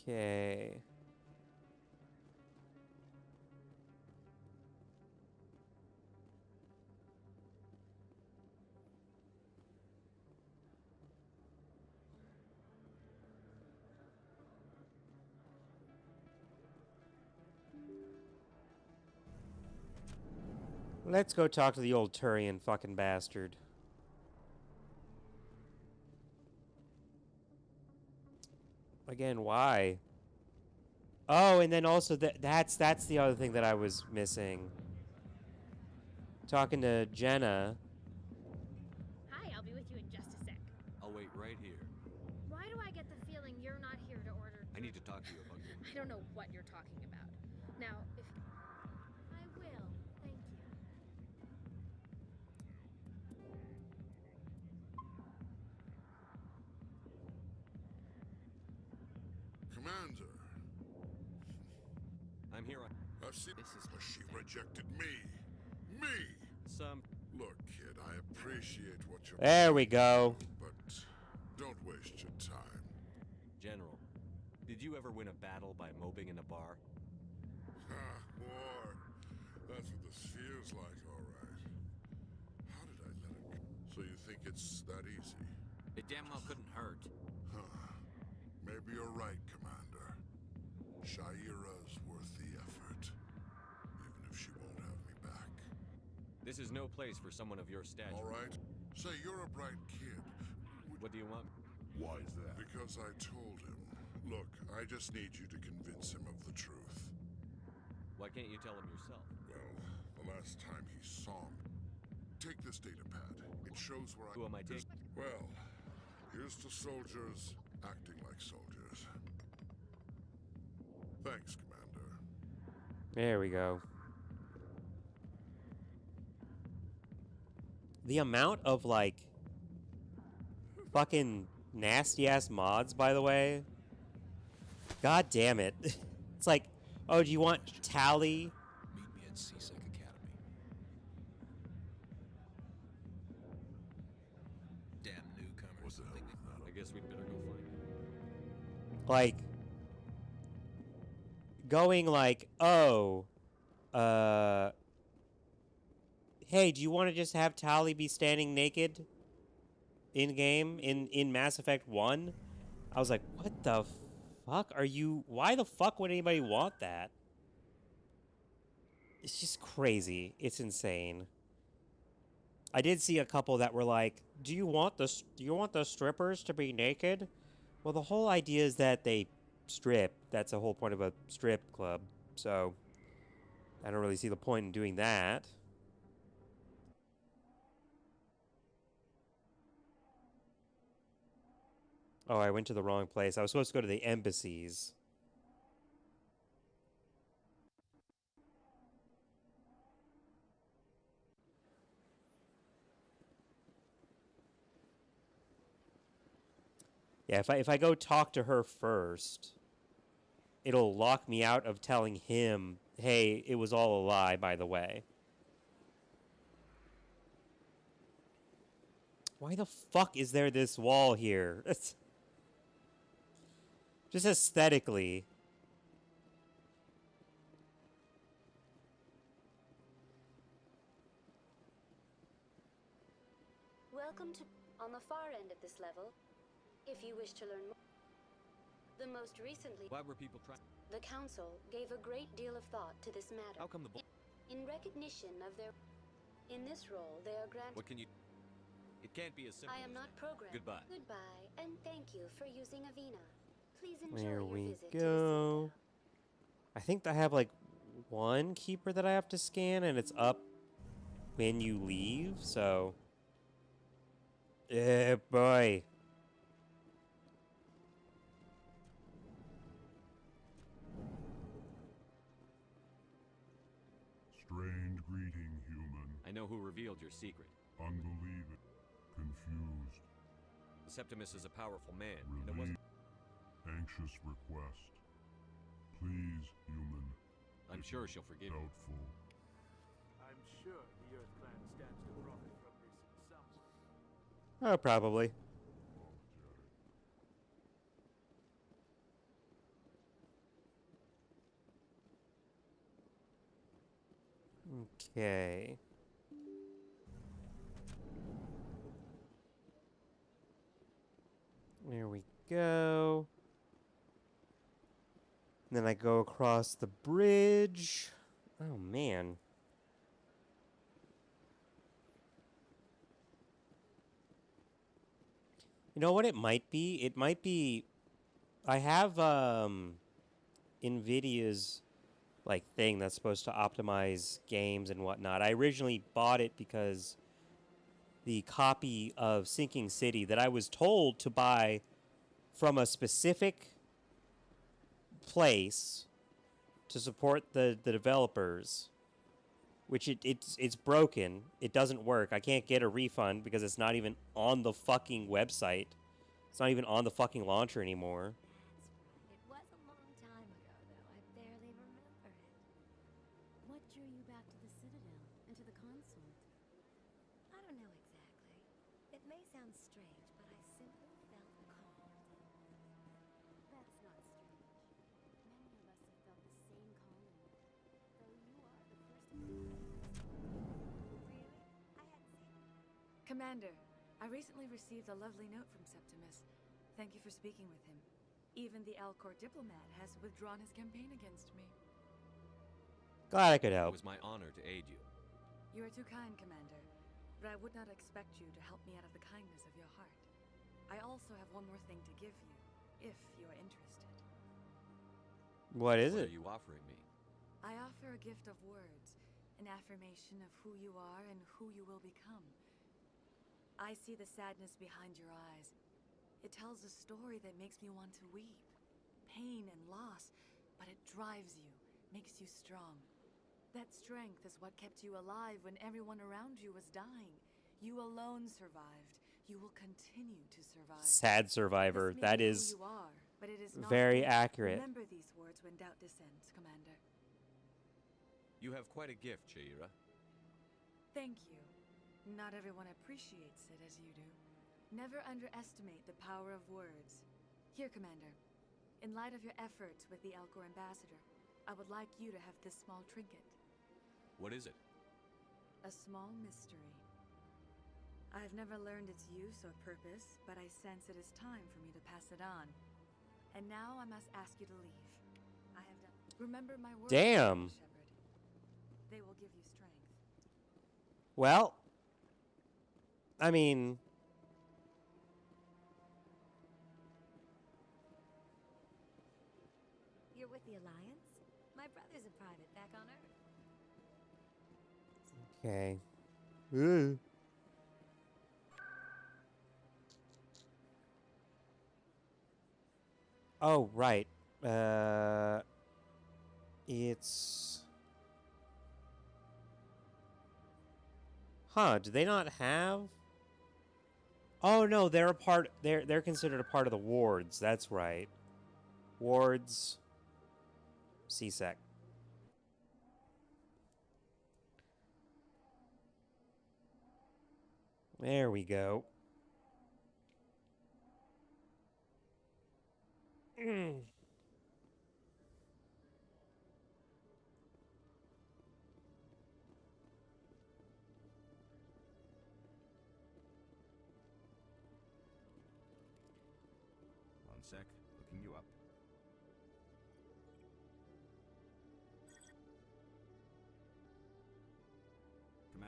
Okay. Let's go talk to the old Turian fucking bastard. Again, why? Oh, and then also that's the other thing that I was missing. Talking to Jenna. Hi, I'll be with you in just a sec. I'll wait right here. Why do I get the feeling you're not here to order? I need to talk to you about your... I don't know what you're talking about. Now, if... I will. Thank you. Commander. I'm here on... I've seen... But she rejected me. Me! Look, kid, I appreciate what you're... There we go. But don't waste your time. General, did you ever win a battle by moping in a bar? War. That's what this feels like, all right. How did I let it go? So you think it's that easy? It damn well couldn't hurt. Huh. Maybe you're right, Commander. Shaira's worth the effort. Even if she won't have me back. This is no place for someone of your stature. All right. Say, you're a bright kid. What do you want? Why is that? Because I told him. Look, I just need you to convince him of the truth. Why can't you tell him yourself? Well, the last time he saw me. Take this data pad. It shows where Who am I taking? Well, here's to soldiers acting like soldiers. Thanks, Commander. There we go. The amount of, like, fucking nasty-ass mods, by the way. God damn it. It's like, oh, do you want Tally? Meet me at CSEC Academy. Damn newcomers. I guess we'd better go find him. Like, going like, oh, hey, do you want to just have Tali be standing naked in-game in Mass Effect 1? I was like, what the fuck are you... Why the fuck would anybody want that? It's just crazy. It's insane. I did see a couple that were like, do you want the strippers to be naked? Well, the whole idea is that they strip. That's the whole point of a strip club. So, I don't really see the point in doing that. Oh, I went to the wrong place. I was supposed to go to the embassies. Yeah, if I go talk to her first, it'll lock me out of telling him, hey, it was all a lie, by the way. Why the fuck is there this wall here? Just aesthetically. Welcome to... On the far end of this level, if you wish to learn more... The most recently, Why were people trying? the Council gave a great deal of thought to this matter. How come the In recognition of their... In this role, they are granted... What can you... It can't be as simple I am as not programmed. Goodbye. Goodbye, and thank you for using Avina. Please enjoy There your we visit to go. I think I have like one keeper that I have to scan, and it's up when you leave, so... Eh, boy. Strange greeting, human. I know who revealed your secret. Unbelieving. Confused. Septimus is a powerful man, and it wasn't... Anxious request. Please, human. I'm sure she'll forgive you. Doubtful. I'm sure the Earth Clan stands to profit from this in some way. Oh, probably. Okay. There we go. Then I go across the bridge. Oh, man. You know what it might be? It might be... I have, NVIDIA's, like, thing that's supposed to optimize games and whatnot. I originally bought it because the copy of Sinking City that I was told to buy from a specific place to support the developers, which it's broken. It doesn't work. I can't get a refund because it's not even on the fucking website. It's not even on the fucking launcher anymore. It was a long time ago, though. I barely remember it. What drew you back to the Citadel and to the consort? I don't know exactly. It may sound strange, but I simply felt called. That's not strange. Many of us have felt the same calling. Though you are the first. Really? I hadn't seen it. Commander, I recently received a lovely note from Septimus. Thank you for speaking with him. Even the Alcor diplomat has withdrawn his campaign against me. Glad I could It help. was my honor to aid you. You are too kind, Commander, but I would not expect you to help me out of the kindness of your heart. I also have one more thing to give you, if you are interested. What is What it? are you offering me? I offer a gift of words, an affirmation of who you are and who you will become. I see the sadness behind your eyes. It tells a story that makes me want to weep. Pain and loss, but it drives you, makes you strong. That strength is what kept you alive when everyone around you was dying. You alone survived. You will continue to survive. Sad survivor. This may That be who is you are, but it is not very you. accurate. Remember these words when doubt descends, Commander. You have quite a gift, Shaira. Thank you. Not everyone appreciates it as you do. Never underestimate the power of words. Here, Commander. In light of your efforts with the Alcor ambassador, I would like you to have this small trinket. What is it? A small mystery. I have never learned its use or purpose, but I sense it is time for me to pass it on. And now I must ask you to leave. I have done. Remember my words, Damn. Shepard. They will give you strength. Well, I mean, You're with the Alliance? My brother's a private back on Earth. okay. Ooh. Oh, right. It's... Huh, do they not have... Oh, no, they're a part... They're considered a part of the wards. That's right. Wards... CSEC. There we go. One sec. Looking you up.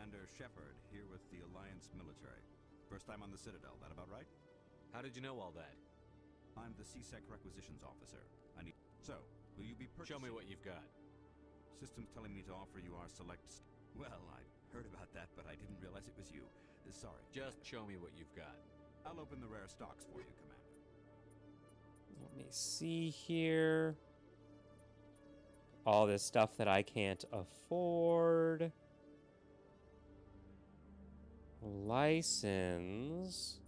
Commander Shepard, here with the Alliance military. First time on the Citadel, that about right? How did you know all that? I'm the CSEC requisitions officer. I need... So, will you be purchasing... Show me what you've got. System's telling me to offer you our select... Well, I heard about that, but I didn't realize it was you. Sorry. Just show me what you've got. I'll open the rare stocks for you, Commander. Let me see here. All this stuff that I can't afford. License.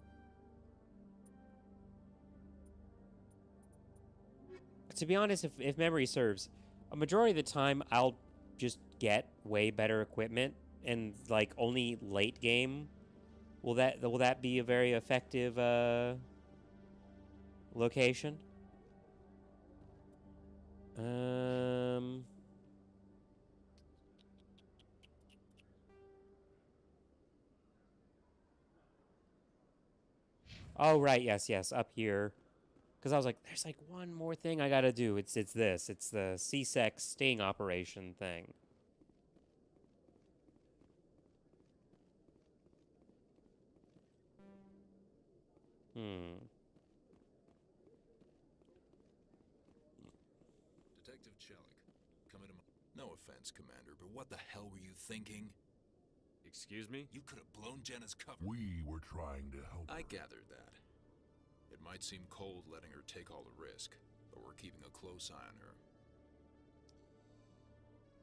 To be honest, if memory serves, a majority of the time I'll just get way better equipment, and like only late game will that be a very effective location? Oh right, yes, up here. Because I was like, there's like one more thing I gotta do. It's this. It's the CSEC sting operation thing. Detective Chelik, come into my... No offense, Commander, but what the hell were you thinking? Excuse me? You could have blown Jenna's cover. We were trying to help I her. gathered that. It might seem cold letting her take all the risk, but we're keeping a close eye on her.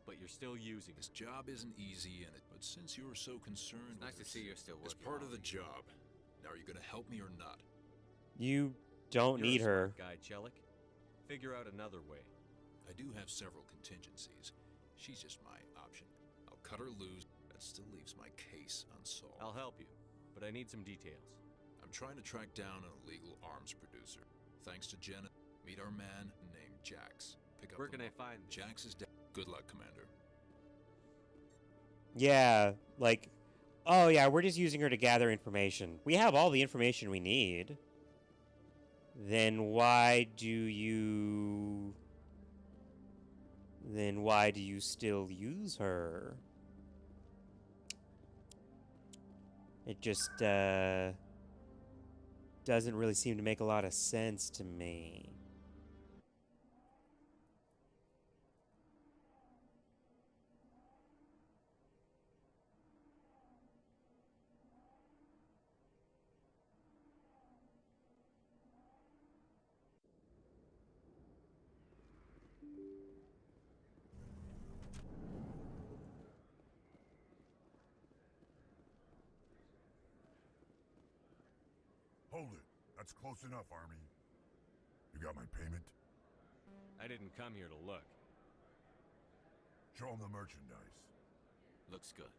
But you're still using This job isn't easy, but since you're so concerned It's nice to with see you're still it's working part on of the these. job. Now, are you going to help me or not? You don't You're need a her. smart guy, Chelik. Figure out another way. I do have several contingencies. She's just my option. I'll cut her loose. That still leaves my case unsolved. I'll help you, but I need some details. I'm trying to track down an illegal arms producer. Thanks to Jenna, meet our man named Jax. Pick up Where the can I mo- find Jax is dead. Good luck, Commander. Yeah, like, oh yeah, we're just using her to gather information. We have all the information we need. Then why do you still use her? It just doesn't really seem to make a lot of sense to me. Hold it. That's close enough, Army. You got my payment? I didn't come here to look. Show them the merchandise. Looks good.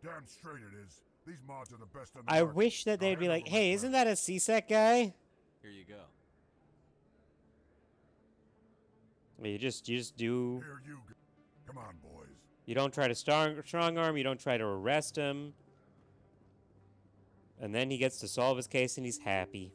Damn straight it is. These mods are the best on the I market. wish that Now they'd be hand like, over my hey, isn't that a CSEC guy? Here you go. You just do. Here you go. Come on, boys. You don't try to strong arm. You don't try to arrest him. And then he gets to solve his case and he's happy.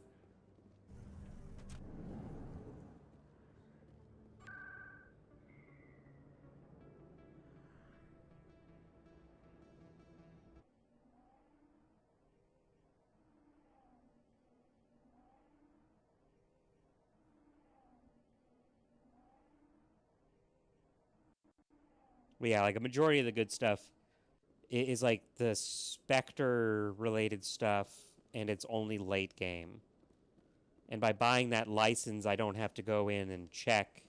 But yeah, like a majority of the good stuff is like the Spectre related stuff, and it's only late game. And by buying that license, I don't have to go in and check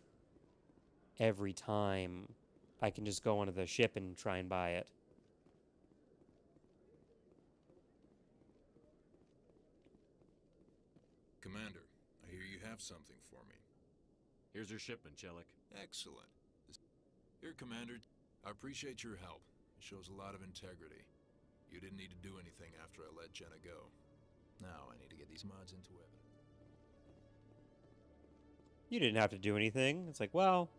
every time. I can just go onto the ship and try and buy it. Commander, I hear you have something for me. Here's your shipment, Chelik. Excellent. Here, Commander. I appreciate your help. It shows a lot of integrity. You didn't need to do anything after I let Jenna go. Now I need to get these mods into evidence. You didn't have to do anything. It's like, well,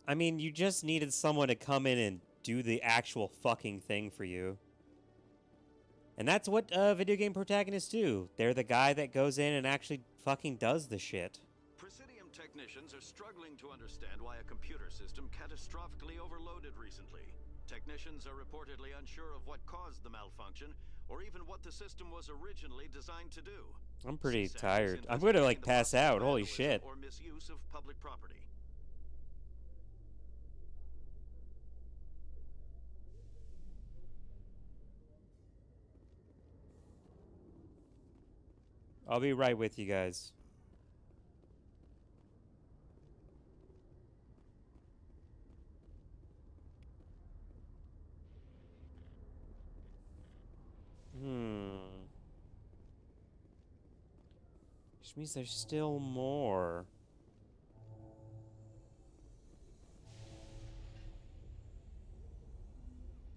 I mean, you just needed someone to come in and do the actual fucking thing for you. And that's what video game protagonists do. They're the guy that goes in and actually fucking does the shit. Presidium technicians are struggling to understand why a computer system catastrophically overloaded recently. Technicians are reportedly unsure of what caused the malfunction, or even what the system was originally designed to do. I'm pretty CSAC is tired. I'm gonna like investigating the pass out. possible Holy vandalism shit. Or misuse of public property. I'll be right with you guys. Which means there's still more.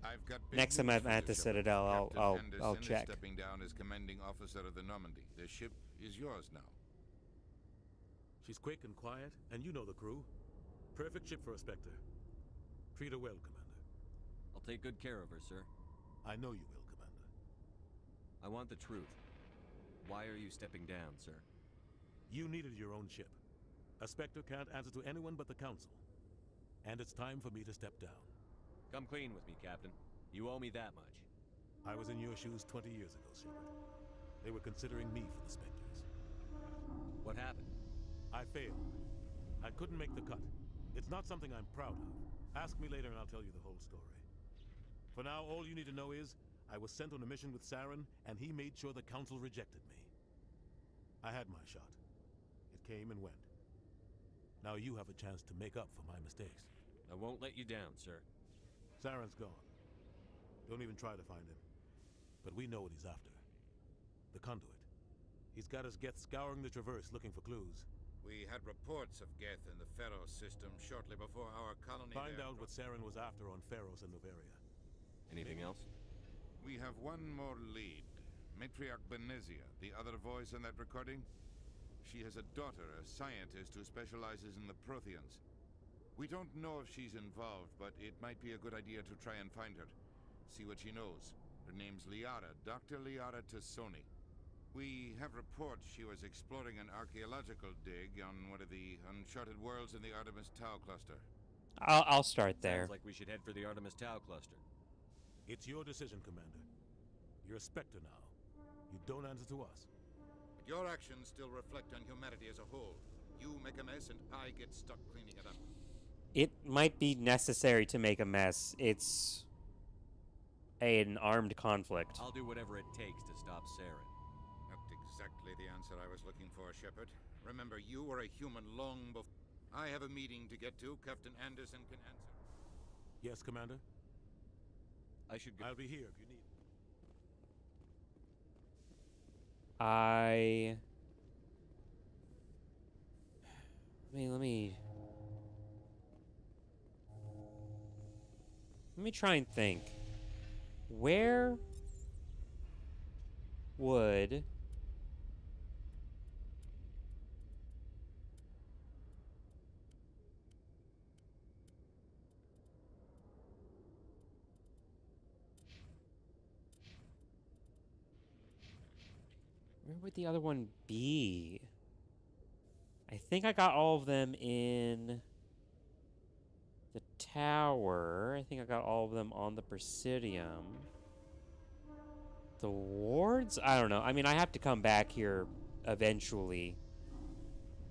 I've got big Next time news I'm for at you, the Shepard. Citadel, I'll Captain Anderson check. is stepping down as commanding officer of the Normandy. The ship is yours now. She's quick and quiet, and you know the crew. Perfect ship for a Spectre. Treat her well, Commander. I'll take good care of her, sir. I know you will, Commander. I want the truth. Why are you stepping down, sir? You needed your own ship. A Spectre can't answer to anyone but the Council. And it's time for me to step down. Come clean with me, Captain. You owe me that much. I was in your shoes 20 years ago, Shepard. They were considering me for the Spectres. What happened? I failed. I couldn't make the cut. It's not something I'm proud of. Ask me later and I'll tell you the whole story. For now, all you need to know is, I was sent on a mission with Saren, and he made sure the Council rejected me. I had my shot. It came and went. Now you have a chance to make up for my mistakes. I won't let you down, sir. Saren's gone. Don't even try to find him. But we know what he's after. The Conduit. He's got his Geth scouring the Traverse looking for clues. We had reports of Geth in the Pharos system shortly before our colony Find there. out what Saren was after on Pharos and Noveria. Anything else? We have one more lead. Matriarch Benezia, the other voice in that recording. She has a daughter, a scientist who specializes in the Protheans. We don't know if she's involved, but it might be a good idea to try and find her. See what she knows. Her name's Liara, Dr. Liara Tassoni. We have reports she was exploring an archaeological dig on one of the uncharted worlds in the Artemis Tau cluster. I'll start there. Sounds like we should head for the Artemis Tau cluster. It's your decision, Commander. You're a Spectre now. You don't answer to us. But your actions still reflect on humanity as a whole. You make a mess and I get stuck cleaning it up. It might be necessary to make a mess. It's an armed conflict. I'll do whatever it takes to stop Saren. Not exactly the answer I was looking for, Shepard. Remember, you were a human long before. I have a meeting to get to. Captain Anderson can answer. Yes, Commander? I should go. I'll be here if you need. Let me try and think. Where would the other one be? I think I got all of them in the tower. I think I got all of them on the Presidium. The wards? I don't know. I mean, I have to come back here eventually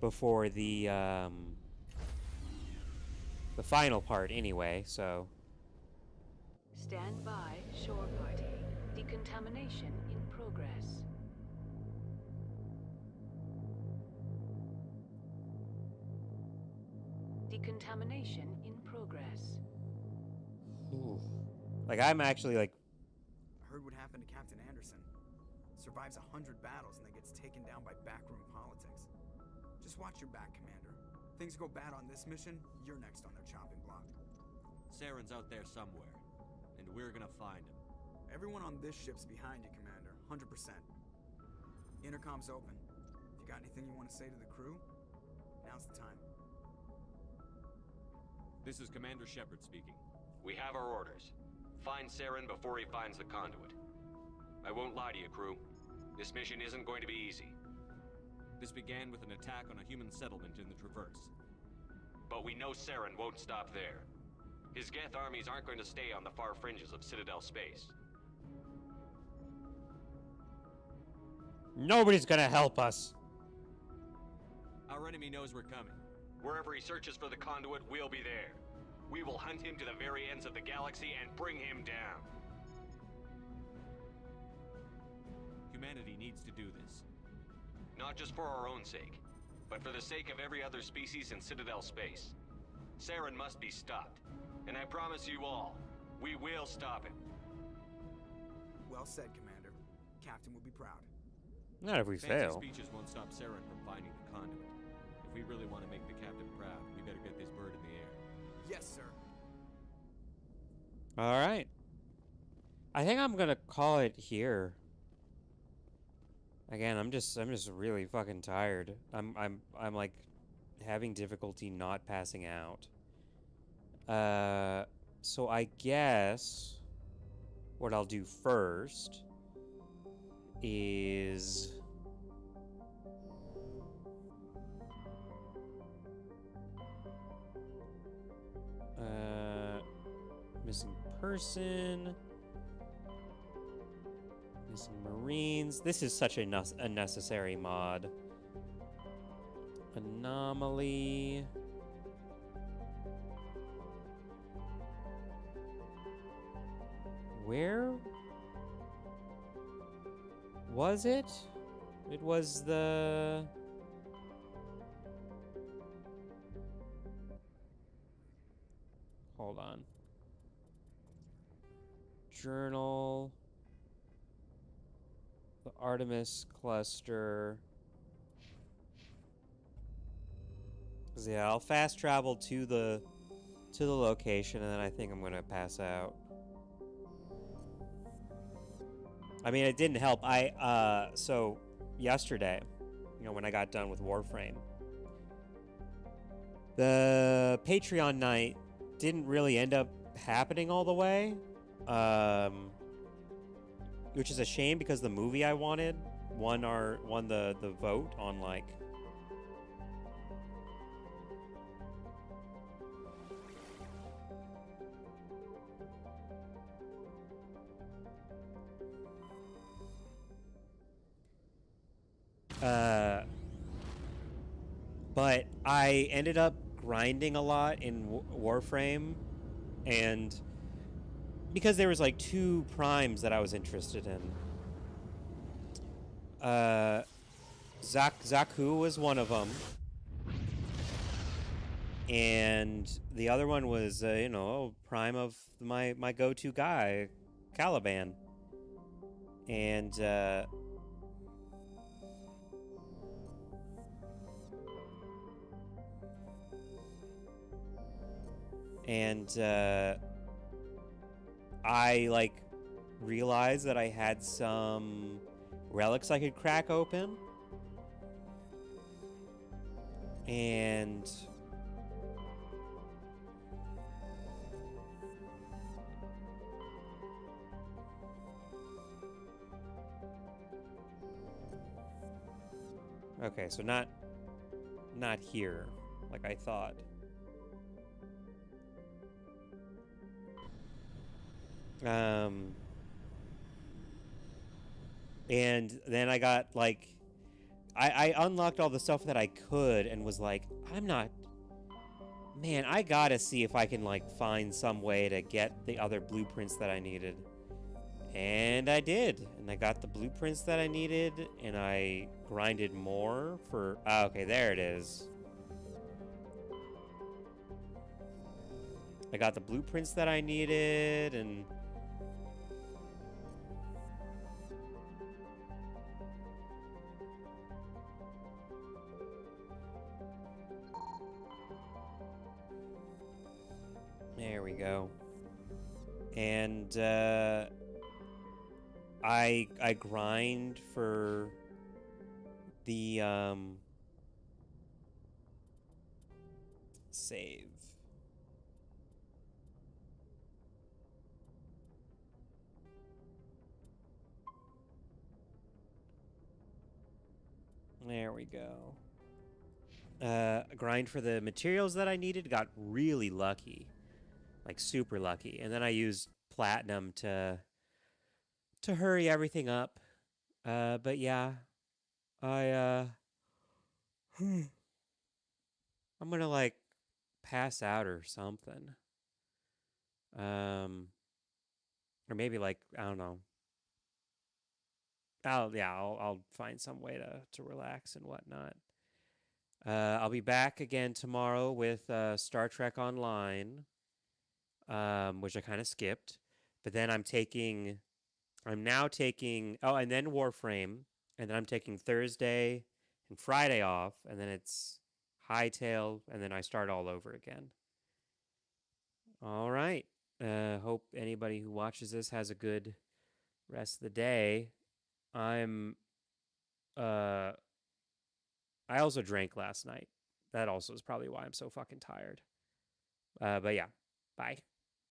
before the final part anyway, so. Stand by, shore party. Decontamination in progress. Decontamination in progress. Ooh. Like, I'm actually, like... I heard what happened to Captain Anderson. Survives 100 battles and then gets taken down by backroom politics. Just watch your back, Commander. Things go bad on this mission, you're next on their chopping block. Saren's out there somewhere, and we're gonna find him. Everyone on this ship's behind you, Commander. 100%. Intercom's open. If you got anything you want to say to the crew, now's the time. This is Commander Shepard speaking. We have our orders. Find Saren before he finds the conduit. I won't lie to you, crew. This mission isn't going to be easy. This began with an attack on a human settlement in the Traverse. But we know Saren won't stop there. His Geth armies aren't going to stay on the far fringes of Citadel space. Nobody's gonna help us. Our enemy knows we're coming. Wherever he searches for the conduit, we'll be there. We will hunt him to the very ends of the galaxy and bring him down. Humanity needs to do this. Not just for our own sake, but for the sake of every other species in Citadel space. Saren must be stopped. And I promise you all, we will stop him. Well said, Commander. Captain will be proud. Not if we Fancy fail. speeches won't stop Saren from finding the conduit. If we really want to make the captain proud, we better get this bird in the air. Yes, sir. All right. I think I'm gonna call it here. Again, I'm just really fucking tired. I'm like having difficulty not passing out. So I guess what I'll do first is missing person, missing Marines. This is such a unnecessary mod. Anomaly. Where was it? It was the... Hold on. Journal. The Artemis cluster. 'Cause yeah, I'll fast travel to the location and then I think I'm gonna pass out. I mean, it didn't help. So yesterday, you know, when I got done with Warframe, the Patreon night didn't really end up happening all the way, which is a shame because the movie I wanted won the vote on like but I ended up grinding a lot in Warframe, and because there was like 2 primes that I was interested in. Zaku was one of them, and the other one was you know, prime of my go-to guy, Caliban, and I like realized that I had some relics I could crack open, and okay, so not here like I thought. And then I got like, I unlocked all the stuff that I could and was like, man, I gotta see if I can like find some way to get the other blueprints that I needed. And I did, and I got the blueprints that I needed, and I grinded more for, okay, there it is. I got the blueprints that I needed, and there we go. And I grind for the save. There we go. Grind for the materials that I needed. Got really lucky. like super lucky. And then I used platinum to hurry everything up. But yeah, I'm gonna like pass out or something. Or maybe like I don't know. I'll find some way to relax and whatnot. I'll be back again tomorrow with Star Trek Online, which I kind of skipped. But then I'm now taking, and then Warframe, and then I'm taking Thursday and Friday off, and then it's Hightail, and then I start all over again. All right. Hope anybody who watches this has a good rest of the day. I also drank last night. That also is probably why I'm so fucking tired. But yeah, bye.